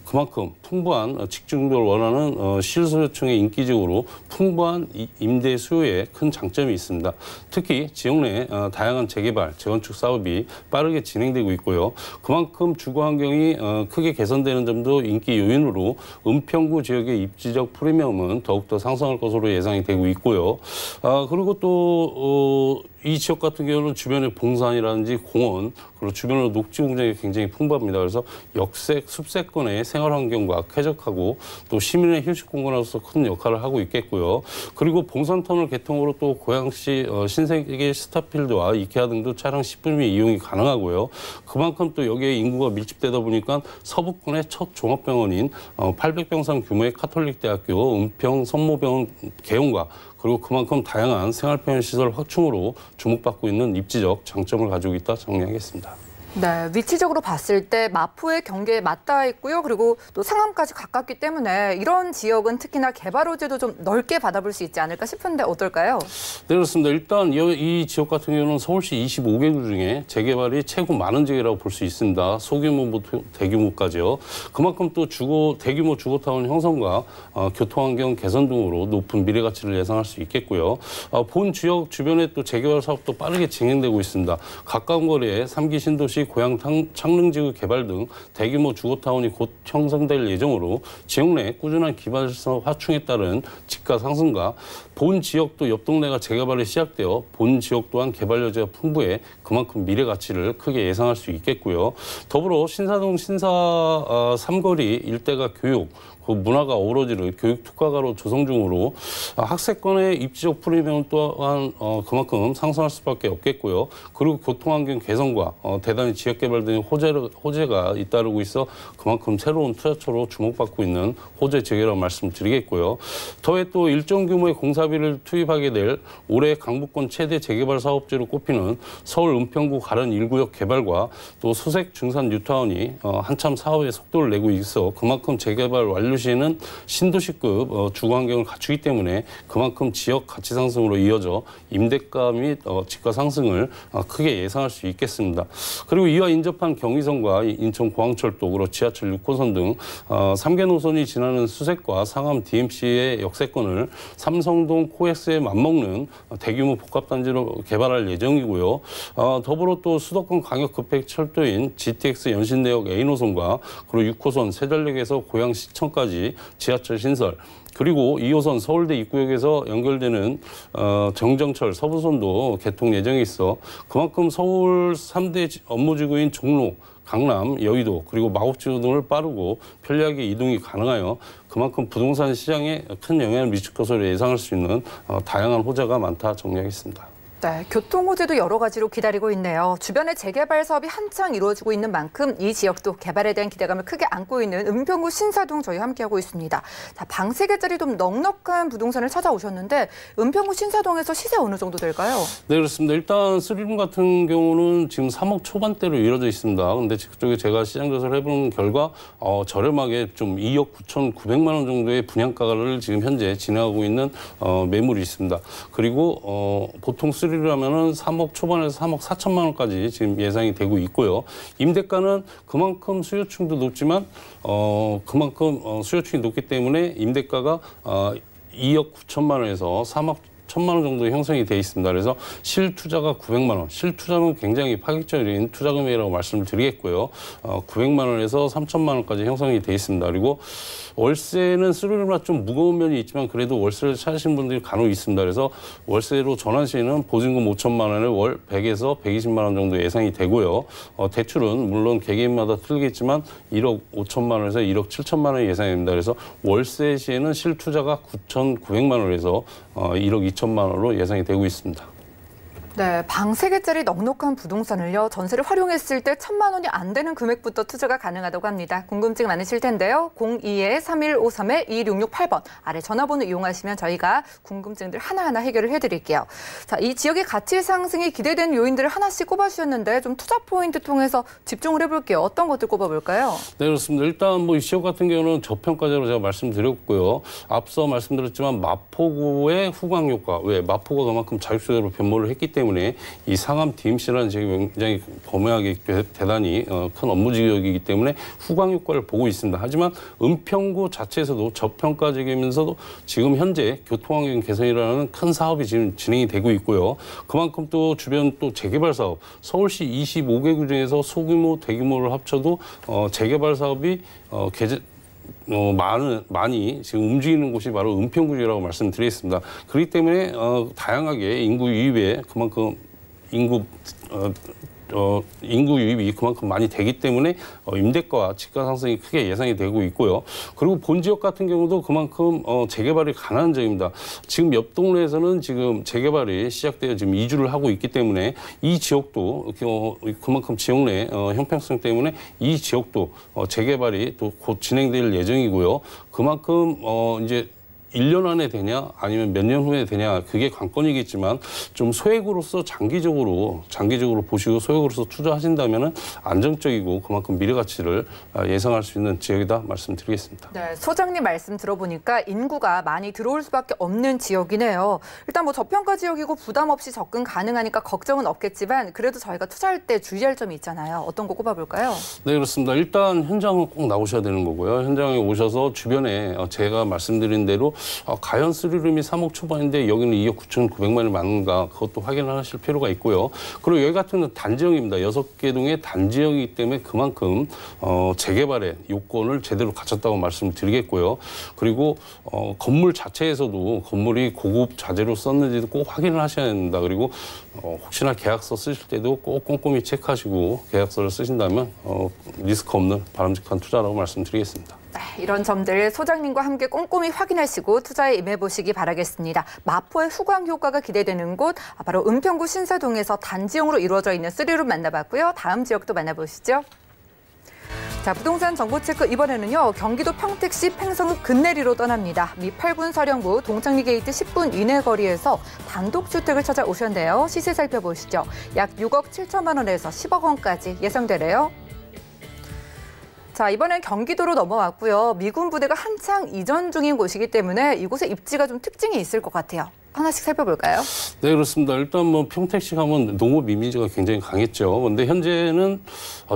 그만큼 풍부한 직중도를 원하는 실소유층의 인기지역으로 풍부한 임대 수요에 큰 장점이 있습니다. 특히 지역 내 다양한 재개발, 재건축 사업이 빠르게 진행되고 있고요. 그만큼 주거 환경이 크게 개선되는 점도 인기 요인으로 은평구 지역의 입지적 프리미엄은 더욱더 상승할 것으로 예상이 되고 있고요. 그리고 또 이 지역 같은 경우는 주변에 봉산이라든지 공원 그리고 주변으로 녹지 공장이 굉장히 풍부합니다. 그래서 역색, 숲세권의 생활 환경과 쾌적하고 또 시민의 휴식 공간으로서 큰 역할을 하고 있겠고요. 그리고 봉산터널 개통으로 또 고양시 신세계 스타필드와 이케아 등도 차량 10분이면 이용이 가능하고요. 그만큼 또 여기에 인구가 밀집되다 보니까 서북권의 첫 종합병원인 800병상 규모의 카톨릭대학교 은평 선모병원 개원과 그리고 그만큼 다양한 생활편의 시설 확충으로 주목받고 있는 입지적 장점을 가지고 있다 정리하겠습니다. 네, 위치적으로 봤을 때 마포의 경계에 맞닿아 있고요. 그리고 또 상암까지 가깝기 때문에 이런 지역은 특히나 개발 호재도 좀 넓게 받아볼 수 있지 않을까 싶은데 어떨까요? 네, 그렇습니다. 일단 이 지역 같은 경우는 서울시 25개구 중에 재개발이 최고 많은 지역이라고 볼 수 있습니다. 소규모부터 대규모까지요. 그만큼 또 대규모 주거타운 형성과 교통환경 개선 등으로 높은 미래 가치를 예상할 수 있겠고요. 본 지역 주변에 또 재개발 사업도 빠르게 진행되고 있습니다. 가까운 거리에 3기 신도시 고양 창릉지구 개발 등 대규모 주거타운이 곧 형성될 예정으로 지역 내 꾸준한 기반시설 확충에 따른 집가 상승과 본 지역도 옆 동네가 재개발이 시작되어 본 지역 또한 개발 여지가 풍부해 그만큼 미래 가치를 크게 예상할 수 있겠고요. 더불어 신사동 신사 삼거리 일대가 교육, 그 문화가 어우러지는 교육 특화가로 조성 중으로 학세권의 입지적 프리미엄 또한 그만큼 상승할 수밖에 없겠고요. 그리고 교통환경 개선과 대단히 지역개발 등의 호재가 잇따르고 있어 그만큼 새로운 투자처로 주목받고 있는 호재 지역이라고 말씀드리겠고요. 더해 또 일정 규모의 공사비를 투입하게 될 올해 강북권 최대 재개발 사업지로 꼽히는 서울 은평구 가른 1구역 개발과 또 수색 중산 뉴타운이 한참 사업의 속도를 내고 있어 그만큼 재개발 완료 시에는 신도시급 주거 환경을 갖추기 때문에 그만큼 지역 가치 상승으로 이어져 임대가 및 집가 상승을 크게 예상할 수 있겠습니다. 그리고 이와 인접한 경의선과 인천공항철도 그리고 지하철 6호선 등 3개 노선이 지나는 수색과 상암 DMC의 역세권을 삼성동 코엑스에 맞먹는 대규모 복합단지로 개발할 예정이고요. 더불어 또 수도권 광역 급행 철도인 GTX 연신내역 A노선과 그리고 6호선 세전역에서 고양시청까지 지하철 신설, 그리고 2호선 서울대 입구역에서 연결되는 정정철 서부선도 개통 예정에 있어 그만큼 서울 3대 업무지구인 종로, 강남, 여의도, 그리고 마곡지구 등을 빠르고 편리하게 이동이 가능하여 그만큼 부동산 시장에 큰 영향을 미칠 것으로 예상할 수 있는 다양한 호재가 많다 정리하겠습니다. 네, 교통 호재도 여러 가지로 기다리고 있네요. 주변에 재개발 사업이 한창 이루어지고 있는 만큼 이 지역도 개발에 대한 기대감을 크게 안고 있는 은평구 신사동 저희 함께하고 있습니다. 자, 방 3개짜리 좀 넉넉한 부동산을 찾아오셨는데 은평구 신사동에서 시세 어느 정도 될까요? 네, 그렇습니다. 일단 스리룸 같은 경우는 지금 3억 초반대로 이루어져 있습니다. 근데 그쪽에 제가 시장 조사를 해본 결과 저렴하게 좀 2억 9,900만 원 정도의 분양가를 지금 현재 진행하고 있는 매물이 있습니다. 그리고 보통 스리룸하면은 3억 초반에서 3억 4천만 원까지 지금 예상이 되고 있고요. 임대가는 그만큼 수요층도 높지만 그만큼 수요층이 높기 때문에 임대가가 2억 9천만 원에서 3억 1천만 원 정도 형성이 돼 있습니다. 그래서 실투자가 900만 원, 실투자는 굉장히 파격적인 투자 금액이라고 말씀을 드리겠고요. 900만 원에서 3천만 원까지 형성이 돼 있습니다. 그리고 월세는 스르르나 좀 무거운 면이 있지만 그래도 월세를 찾으신 분들이 간혹 있습니다. 그래서 월세로 전환 시에는 보증금 5천만 원을 월 100에서 120만 원 정도 예상이 되고요. 대출은 물론 개개인마다 틀리겠지만 1억 5천만 원에서 1억 7천만 원이 예상이 됩니다. 그래서 월세 시에는 실투자가 9,900만 원에서 1억 2천만 원으로 예상이 되고 있습니다. 네, 방 3개짜리 넉넉한 부동산을요. 전세를 활용했을 때 1,000만 원이 안 되는 금액부터 투자가 가능하다고 합니다. 궁금증 많으실 텐데요. 02-3153-2668번 아래 전화번호 이용하시면 저희가 궁금증들 하나하나 해결을 해드릴게요. 자, 이 지역의 가치 상승이 기대되는 요인들을 하나씩 꼽아주셨는데 좀 투자 포인트 통해서 집중을 해볼게요. 어떤 것들 꼽아볼까요? 네, 그렇습니다. 일단 이 지역 같은 경우는 저평가제로 제가 말씀드렸고요. 앞서 말씀드렸지만 마포구의 후광 효과, 왜 마포가 그만큼 자율주도로 변모를 했기 때문에 이 상암 DMC라는 지역이 굉장히 범위하게 대단히 큰 업무 지역이기 때문에 후광 효과를 보고 있습니다. 하지만 은평구 자체에서도 저평가 지역이면서도 지금 현재 교통환경 개선이라는 큰 사업이 지금 진행이 되고 있고요. 그만큼 또 주변 또 재개발 사업, 서울시 25개구 중에서 소규모, 대규모를 합쳐도 재개발 사업이 많이 지금 움직이는 곳이 바로 은평구라고 말씀드리겠습니다. 그렇기 때문에 다양하게 인구 유입에 그만큼 인구 유입이 그만큼 많이 되기 때문에 임대가와 집가 상승이 크게 예상이 되고 있고요. 그리고 본 지역 같은 경우도 그만큼 재개발이 가능한 지역입니다. 지금 옆 동네에서는 지금 재개발이 시작되어 지금 이주를 하고 있기 때문에 이 지역도 그만큼 지역 내 형평성 때문에 이 지역도 재개발이 또 곧 진행될 예정이고요. 그만큼 이제 1년 안에 되냐 아니면 몇 년 후에 되냐 그게 관건이겠지만 좀 소액으로서 장기적으로 보시고 소액으로서 투자하신다면은 안정적이고 그만큼 미래 가치를 예상할 수 있는 지역이다 말씀드리겠습니다. 네, 소장님 말씀 들어보니까 인구가 많이 들어올 수밖에 없는 지역이네요. 일단 뭐 저평가 지역이고 부담 없이 접근 가능하니까 걱정은 없겠지만 그래도 저희가 투자할 때 주의할 점이 있잖아요. 어떤 거 꼽아볼까요? 네, 그렇습니다. 일단 현장은 꼭 나오셔야 되는 거고요. 현장에 오셔서 주변에 제가 말씀드린 대로 과연 스리룸이 3억 초반인데 여기는 2억 9,900만이 맞는가 그것도 확인하실 필요가 있고요. 그리고 여기 같은 경우는 단지형입니다. 6개 동의 단지형이기 때문에 그만큼 재개발의 요건을 제대로 갖췄다고 말씀을 드리겠고요. 그리고 건물 자체에서도 건물이 고급 자재로 썼는지도 꼭 확인을 하셔야 된다. 그리고 혹시나 계약서 쓰실 때도 꼭 꼼꼼히 체크하시고 계약서를 쓰신다면 리스크 없는 바람직한 투자라고 말씀드리겠습니다. 네, 이런 점들 소장님과 함께 꼼꼼히 확인하시고 투자에 임해보시기 바라겠습니다. 마포의 후광 효과가 기대되는 곳 바로 은평구 신사동에서 단지형으로 이루어져 있는 3룸 만나봤고요. 다음 지역도 만나보시죠. 자, 부동산 정보체크 이번에는요. 경기도 평택시 팽성읍 근내리로 떠납니다. 미 8군 사령부 동창리 게이트 10분 이내 거리에서 단독주택을 찾아오셨는데요. 시세 살펴보시죠. 약 6억 7천만 원에서 10억 원까지 예상되네요. 자, 이번엔 경기도로 넘어왔고요. 미군 부대가 한창 이전 중인 곳이기 때문에 이곳의 입지가 좀 특징이 있을 것 같아요. 하나씩 살펴볼까요? 네, 그렇습니다. 일단 뭐 평택시 가면 농업 이미지가 굉장히 강했죠. 그런데 현재는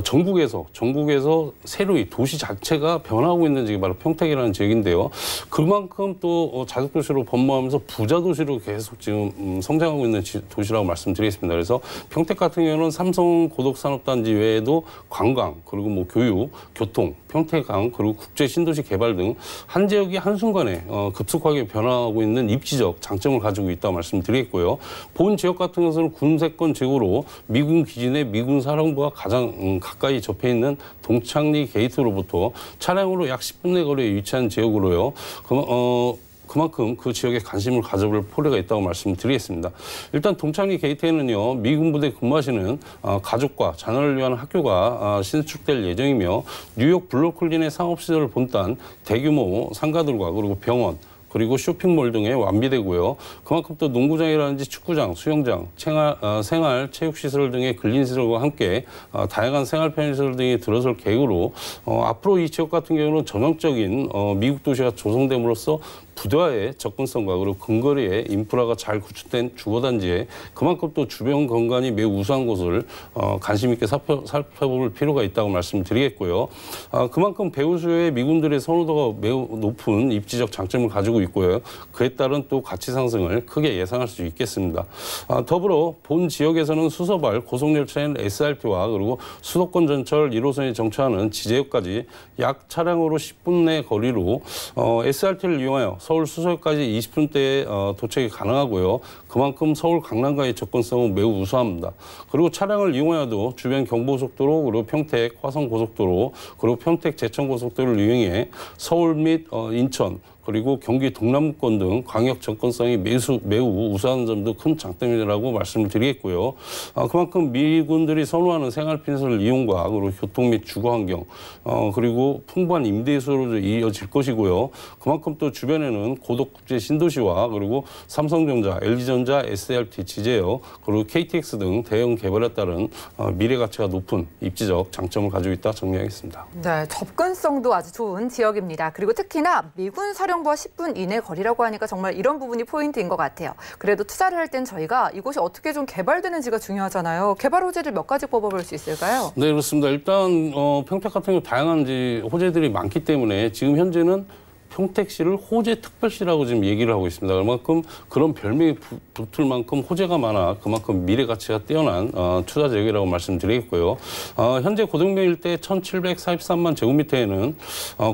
전국에서 새로이 도시 자체가 변하고 있는 지역이 바로 평택이라는 지역인데요. 그만큼 또 자族도시로 번모하면서 부자 도시로 계속 지금 성장하고 있는 도시라고 말씀드리겠습니다. 그래서 평택 같은 경우는 삼성 고덕산업단지 외에도 관광 그리고 뭐 교육, 교통, 평택강 그리고 국제 신도시 개발 등 한 지역이 한순간에 급속하게 변화하고 있는 입지적 장점을 가지고 있다고 말씀드리겠고요. 본 지역 같은 것은 군세권 지구로 미군 기진의 미군 사령부가 가장 가까이 접해 있는 동창리 게이트로부터 차량으로 약 10분 내 거리에 위치한 지역으로요. 그만큼 그 지역에 관심을 가져볼 필요가 있다고 말씀드리겠습니다. 일단 동창리 게이트에는요. 미군 부대 근무하시는 가족과 자녀를 위한 학교가 신축될 예정이며 뉴욕 블루클린의 상업시설 본단, 대규모 상가들과 그리고 병원, 그리고 쇼핑몰 등에 완비되고요. 그만큼 또 농구장이라든지 축구장, 수영장, 생활, 체육시설 등의 근린시설과 함께 다양한 생활 편의시설 등이 들어설 계획으로 앞으로 이 지역 같은 경우는 전형적인 미국 도시가 조성됨으로써 부대와의 접근성과 그리고 근거리에 인프라가 잘 구축된 주거단지에 그만큼 또 주변 건강이 매우 우수한 곳을 관심 있게 살펴볼 필요가 있다고 말씀드리겠고요. 그만큼 배우 수요의 미군들의 선호도가 매우 높은 입지적 장점을 가지고 있고요. 그에 따른 또 가치 상승을 크게 예상할 수 있겠습니다. 더불어 본 지역에서는 수서발 고속열차인 SRT와 그리고 수도권 전철 1호선이 정차하는 지제역까지 약 차량으로 10분 내 거리로 SRT를 이용하여 서울 수서역까지 20분대에 도착이 가능하고요. 그만큼 서울 강남과의 접근성은 매우 우수합니다. 그리고 차량을 이용하여도 주변 경부고속도로 그리고 평택 화성고속도로 그리고 평택 제천고속도로를 이용해 서울 및 인천 그리고 경기 동남권 등 광역 접근성이 매우 우수한 점도 큰 장점이라고 말씀을 드리겠고요. 그만큼 미군들이 선호하는 생활 편의시설 이용과 그리고 교통 및 주거 환경 그리고 풍부한 임대 수요로 이어질 것이고요. 그만큼 또 주변에는 고덕국제 신도시와 그리고 삼성전자, LG전자, SRT, 지제역 그리고 KTX 등 대형 개발에 따른 미래 가치가 높은 입지적 장점을 가지고 있다 정리하겠습니다. 네, 접근성도 아주 좋은 지역입니다. 그리고 특히나 미군 사령부와 10분 이내 거리라고 하니까 정말 이런 부분이 포인트인 것 같아요. 그래도 투자를 할 땐 저희가 이곳이 어떻게 좀 개발되는지가 중요하잖아요. 개발 호재를 몇 가지 뽑아볼 수 있을까요? 네, 그렇습니다. 일단 평택 같은 경우 다양한 호재들이 많기 때문에 지금 현재는 평택시를 호재 특별시라고 지금 얘기를 하고 있습니다. 그만큼 그런 별명이 붙을 만큼 호재가 많아 그만큼 미래 가치가 뛰어난 투자 지역이라고 말씀드리겠고요. 현재 고덕면 일대 1,743만 제곱미터에는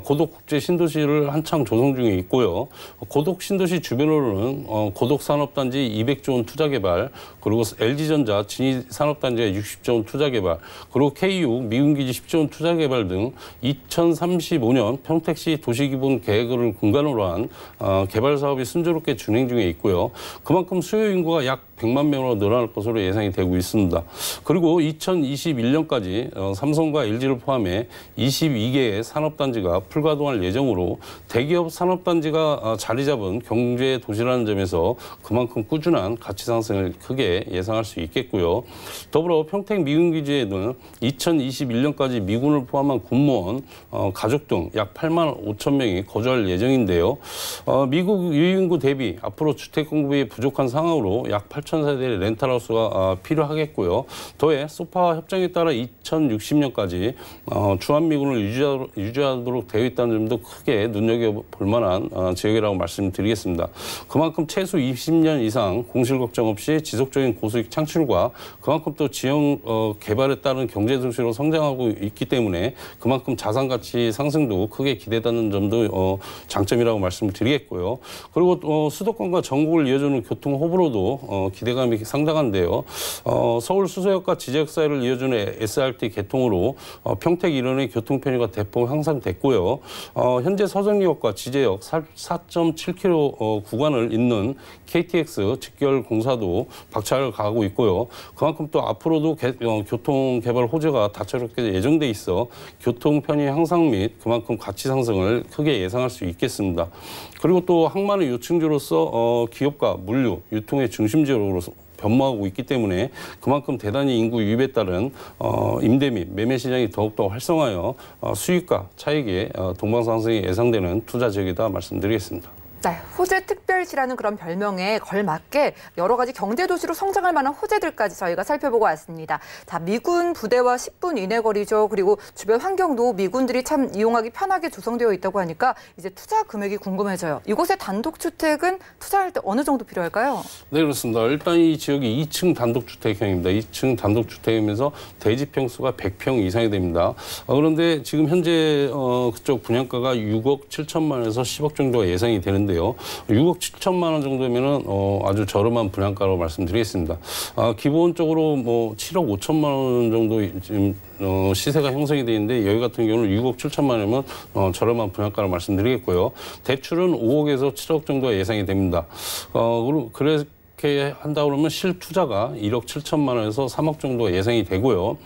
고덕국제 신도시를 한창 조성 중에 있고요. 고덕 신도시 주변으로는 고덕 산업단지 200조 원 투자 개발, 그리고 LG전자 진희 산업단지가 60조 원 투자 개발, 그리고 KU 미군기지 10조 원 투자 개발 등 2035년 평택시 도시기본 계획을 근간으로 한 개발 사업이 순조롭게 진행 중에 있고요. 그만큼 수요 인구가 약 100만 명으로 늘어날 것으로 예상이 되고 있습니다. 그리고 2021년까지 삼성과 LG를 포함해 22개의 산업단지가 불가동할 예정으로 대기업 산업단지가 자리 잡은 경제 도시라는 점에서 그만큼 꾸준한 가치 상승을 크게 예상할 수 있겠고요. 더불어 평택 미군기지에는 2021년까지 미군을 포함한 군무원, 가족 등 약 8만 5천 명이 거주할 예정인데요. 미국 유인구 대비 앞으로 주택 공급이 부족한 상황으로 약 8천 세대의 렌탈하우스가 필요하겠고요. 더해 소파 협정에 따라 2060년까지 주한미군을 유지하도록 되어 있다는 점도 크게 눈여겨볼 만한 지역이라고 말씀드리겠습니다. 그만큼 최소 20년 이상 공실 걱정 없이 지속적인 고수익 창출과 그만큼 또 지역 개발에 따른 경제 도시로 성장하고 있기 때문에 그만큼 자산 가치 상승도 크게 기대되는 점도 장점이라고 말씀을 드리겠고요. 그리고 수도권과 전국을 이어주는 교통 호불호도 기대감이 상당한데요. 서울 수서역과 지제역 사이를 이어주는 SRT 개통으로 평택 이런의 교통 편의가 대폭 향상됐고요. 현재 서정리역과 지제역 4.7km 구간을 잇는 KTX 직결 공사도 박차를 가하고 있고요. 그만큼 또 앞으로도 교통 개발 호재가 다채롭게 예정돼 있어 교통 편의 향상 및 그만큼 가치 상승을 크게 예상할 수 있겠습니다. 그리고 또 항만의 요충지로서 기업과 물류, 유통의 중심지로 변모하고 있기 때문에 그만큼 대단히 인구 유입에 따른 임대 및 매매 시장이 더욱더 활성화하여 수익과 차익의 동방상승이 예상되는 투자 지역이다 말씀드리겠습니다. 네, 호재 특별시라는 그런 별명에 걸맞게 여러 가지 경제 도시로 성장할 만한 호재들까지 저희가 살펴보고 왔습니다. 자, 미군 부대와 10분 이내 거리죠. 그리고 주변 환경도 미군들이 참 이용하기 편하게 조성되어 있다고 하니까 이제 투자 금액이 궁금해져요. 이곳의 단독주택은 투자할 때 어느 정도 필요할까요? 네, 그렇습니다. 일단 이 지역이 2층 단독주택형입니다. 2층 단독주택이면서 대지 평수가 100평 이상이 됩니다. 그런데 지금 현재 그쪽 분양가가 6억 7천만 원에서 10억 정도가 예상이 되는데 6억 7천만 원 정도면은 아주 저렴한 분양가로 말씀드리겠습니다. 기본적으로 뭐 7억 5천만 원 정도 지금 시세가 형성이 되어 있는데 여기 같은 경우는 6억 7천만 원이면 저렴한 분양가로 말씀드리겠고요. 대출은 5억에서 7억 정도가 예상이 됩니다. 그래서 이렇게 한다 그러면 실투자가 1억 7천만 원에서 3억 정도 예상이 되고요.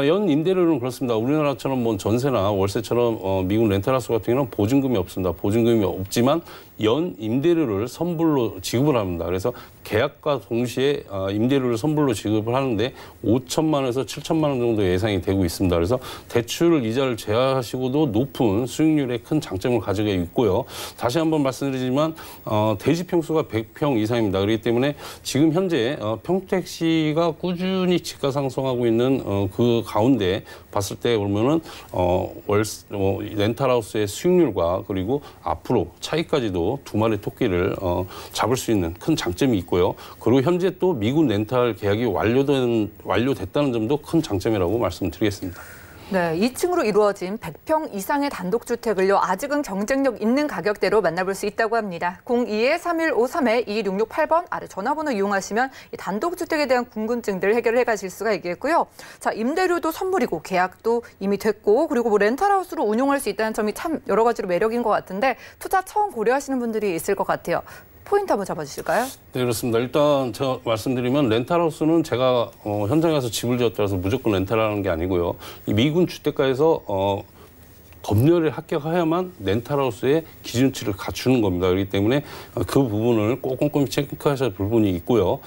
연 임대료는 그렇습니다. 우리나라처럼 뭐 전세나 월세처럼 미국 렌탈하우스 같은 경우는 보증금이 없습니다. 보증금이 없지만 연 임대료를 선불로 지급을 합니다. 그래서 계약과 동시에 임대료를 선불로 지급을 하는데 5천만 원에서 7천만 원 정도 예상이 되고 있습니다. 그래서 대출 이자를 제하시고도 높은 수익률에 큰 장점을 가지고 있고요. 다시 한번 말씀드리지만 대지 평수가 100평 이상입니다. 그렇기 때문에 지금 현재 평택시가 꾸준히 집가 상승하고 있는 그 가운데 봤을 때 그러면은 렌탈하우스의 수익률과 그리고 앞으로 차익까지도 두 마리 토끼를 잡을 수 있는 큰 장점이 있고요. 그리고 현재 또 미군 렌탈 계약이 완료됐다는 점도 큰 장점이라고 말씀드리겠습니다. 네, 2층으로 이루어진 100평 이상의 단독주택을요. 아직은 경쟁력 있는 가격대로 만나볼 수 있다고 합니다. 02-3153-2668번 아래 전화번호 이용하시면 이 단독주택에 대한 궁금증들 해결해 가실 수가 있겠고요. 자, 임대료도 선물이고 계약도 이미 됐고 그리고 뭐 렌탈하우스로 운용할 수 있다는 점이 참 여러 가지로 매력인 것 같은데 투자 처음 고려하시는 분들이 있을 것 같아요. 포인트 한번 잡아주실까요? 네, 그렇습니다. 일단 제가 말씀드리면 렌탈하우스는 제가 현장에 가서 집을 지었다고 해서 무조건 렌탈하는 게 아니고요. 이 미군 주택가에서 법률에 합격해야만 렌탈하우스의 기준치를 갖추는 겁니다. 그렇기 때문에 그 부분을 꼭 꼼꼼히 체크하셔야 할 부분이 있고요.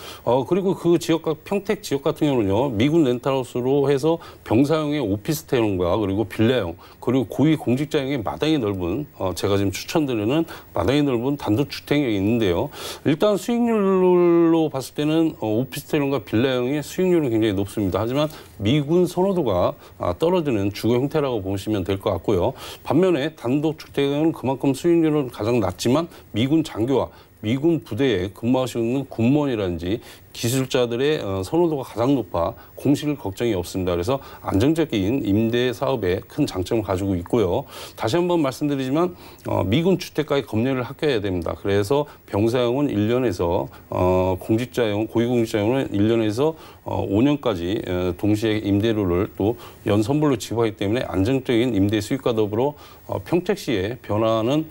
그리고 그 지역과 평택 지역 같은 경우는요. 미군 렌탈하우스로 해서 병사용의 오피스텔과 그리고 빌라용 그리고 고위 공직자용의 마당이 넓은 제가 지금 추천드리는 마당이 넓은 단독주택이 있는데요. 일단 수익률로 봤을 때는 오피스텔과 빌라용의 수익률은 굉장히 높습니다. 하지만 미군 선호도가 떨어지는 주거 형태라고 보시면 될 것 같고요. 반면에 단독주택은 그만큼 수익률은 가장 낮지만 미군 장교와 미군 부대에 근무하시고 있는 군무원이라든지 기술자들의 선호도가 가장 높아 공실 걱정이 없습니다. 그래서 안정적인 임대 사업에 큰 장점을 가지고 있고요. 다시 한번 말씀드리지만 미군 주택가의 검열을 합격해야 됩니다. 그래서 병사용은 1년에서 공직자용, 고위공직자용은 1년에서 5년까지 동시에 임대료를 또 연선불로 지급하기 때문에 안정적인 임대 수익과 더불어 평택시의 변화는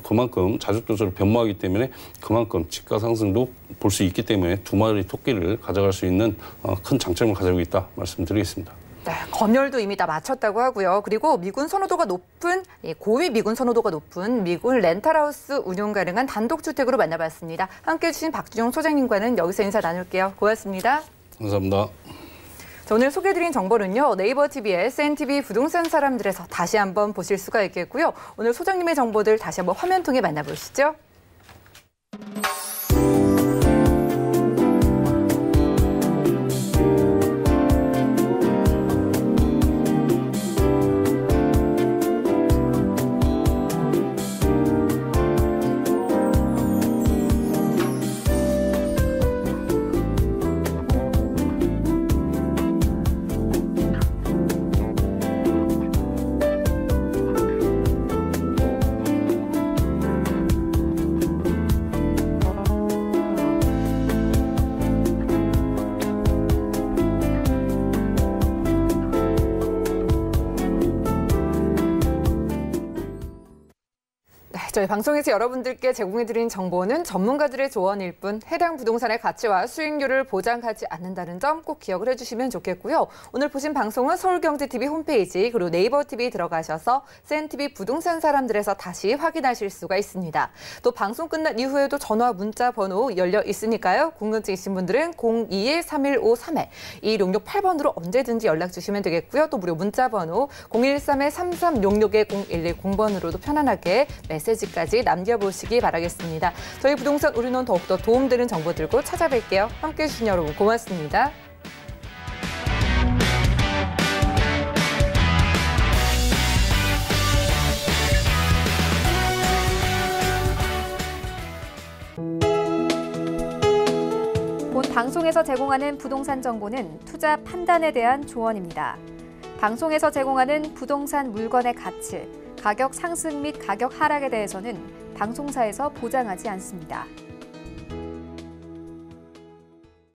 그만큼 자족도시로 변모하기 때문에 그만큼 집가 상승도 볼 수 있기 때문에 두 마리 토끼를 가져갈 수 있는 큰 장점을 가지고 있다 말씀드리겠습니다. 네, 검열도 이미 다 마쳤다고 하고요. 그리고 미군 선호도가 높은 고위 미군 선호도가 높은 미군 렌탈하우스 운용 가능한 단독주택으로 만나봤습니다. 함께해 주신 박준영 소장님과는 여기서 인사 나눌게요. 고맙습니다. 감사합니다. 자, 오늘 소개해드린 정보는요. 네이버 TV의 SNTV 부동산 사람들에서 다시 한번 보실 수가 있겠고요. 오늘 소장님의 정보들 다시 한번 화면 통해 만나보시죠. 저희 방송에서 여러분들께 제공해드린 정보는 전문가들의 조언일 뿐 해당 부동산의 가치와 수익률을 보장하지 않는다는 점 꼭 기억을 해주시면 좋겠고요. 오늘 보신 방송은 서울경제TV 홈페이지 그리고 네이버 TV 들어가셔서 SNTV 부동산 사람들에서 다시 확인하실 수가 있습니다. 또 방송 끝난 이후에도 전화 문자 번호 열려 있으니까요. 궁금증 있으신 분들은 02-3153에 2168번으로 언제든지 연락 주시면 되겠고요. 또 무료 문자 번호 013-3366-0110번으로도 편안하게 메시지까지 남겨보시기 바라겠습니다. 저희 부동산 우리는 더욱더 도움되는 정보 들고 찾아뵐게요. 함께해 주신 여러분 고맙습니다. 본 방송에서 제공하는 부동산 정보는 투자 판단에 대한 조언입니다. 방송에서 제공하는 부동산 물건의 가치, 가격 상승 및 가격 하락에 대해서는 방송사에서 보장하지 않습니다.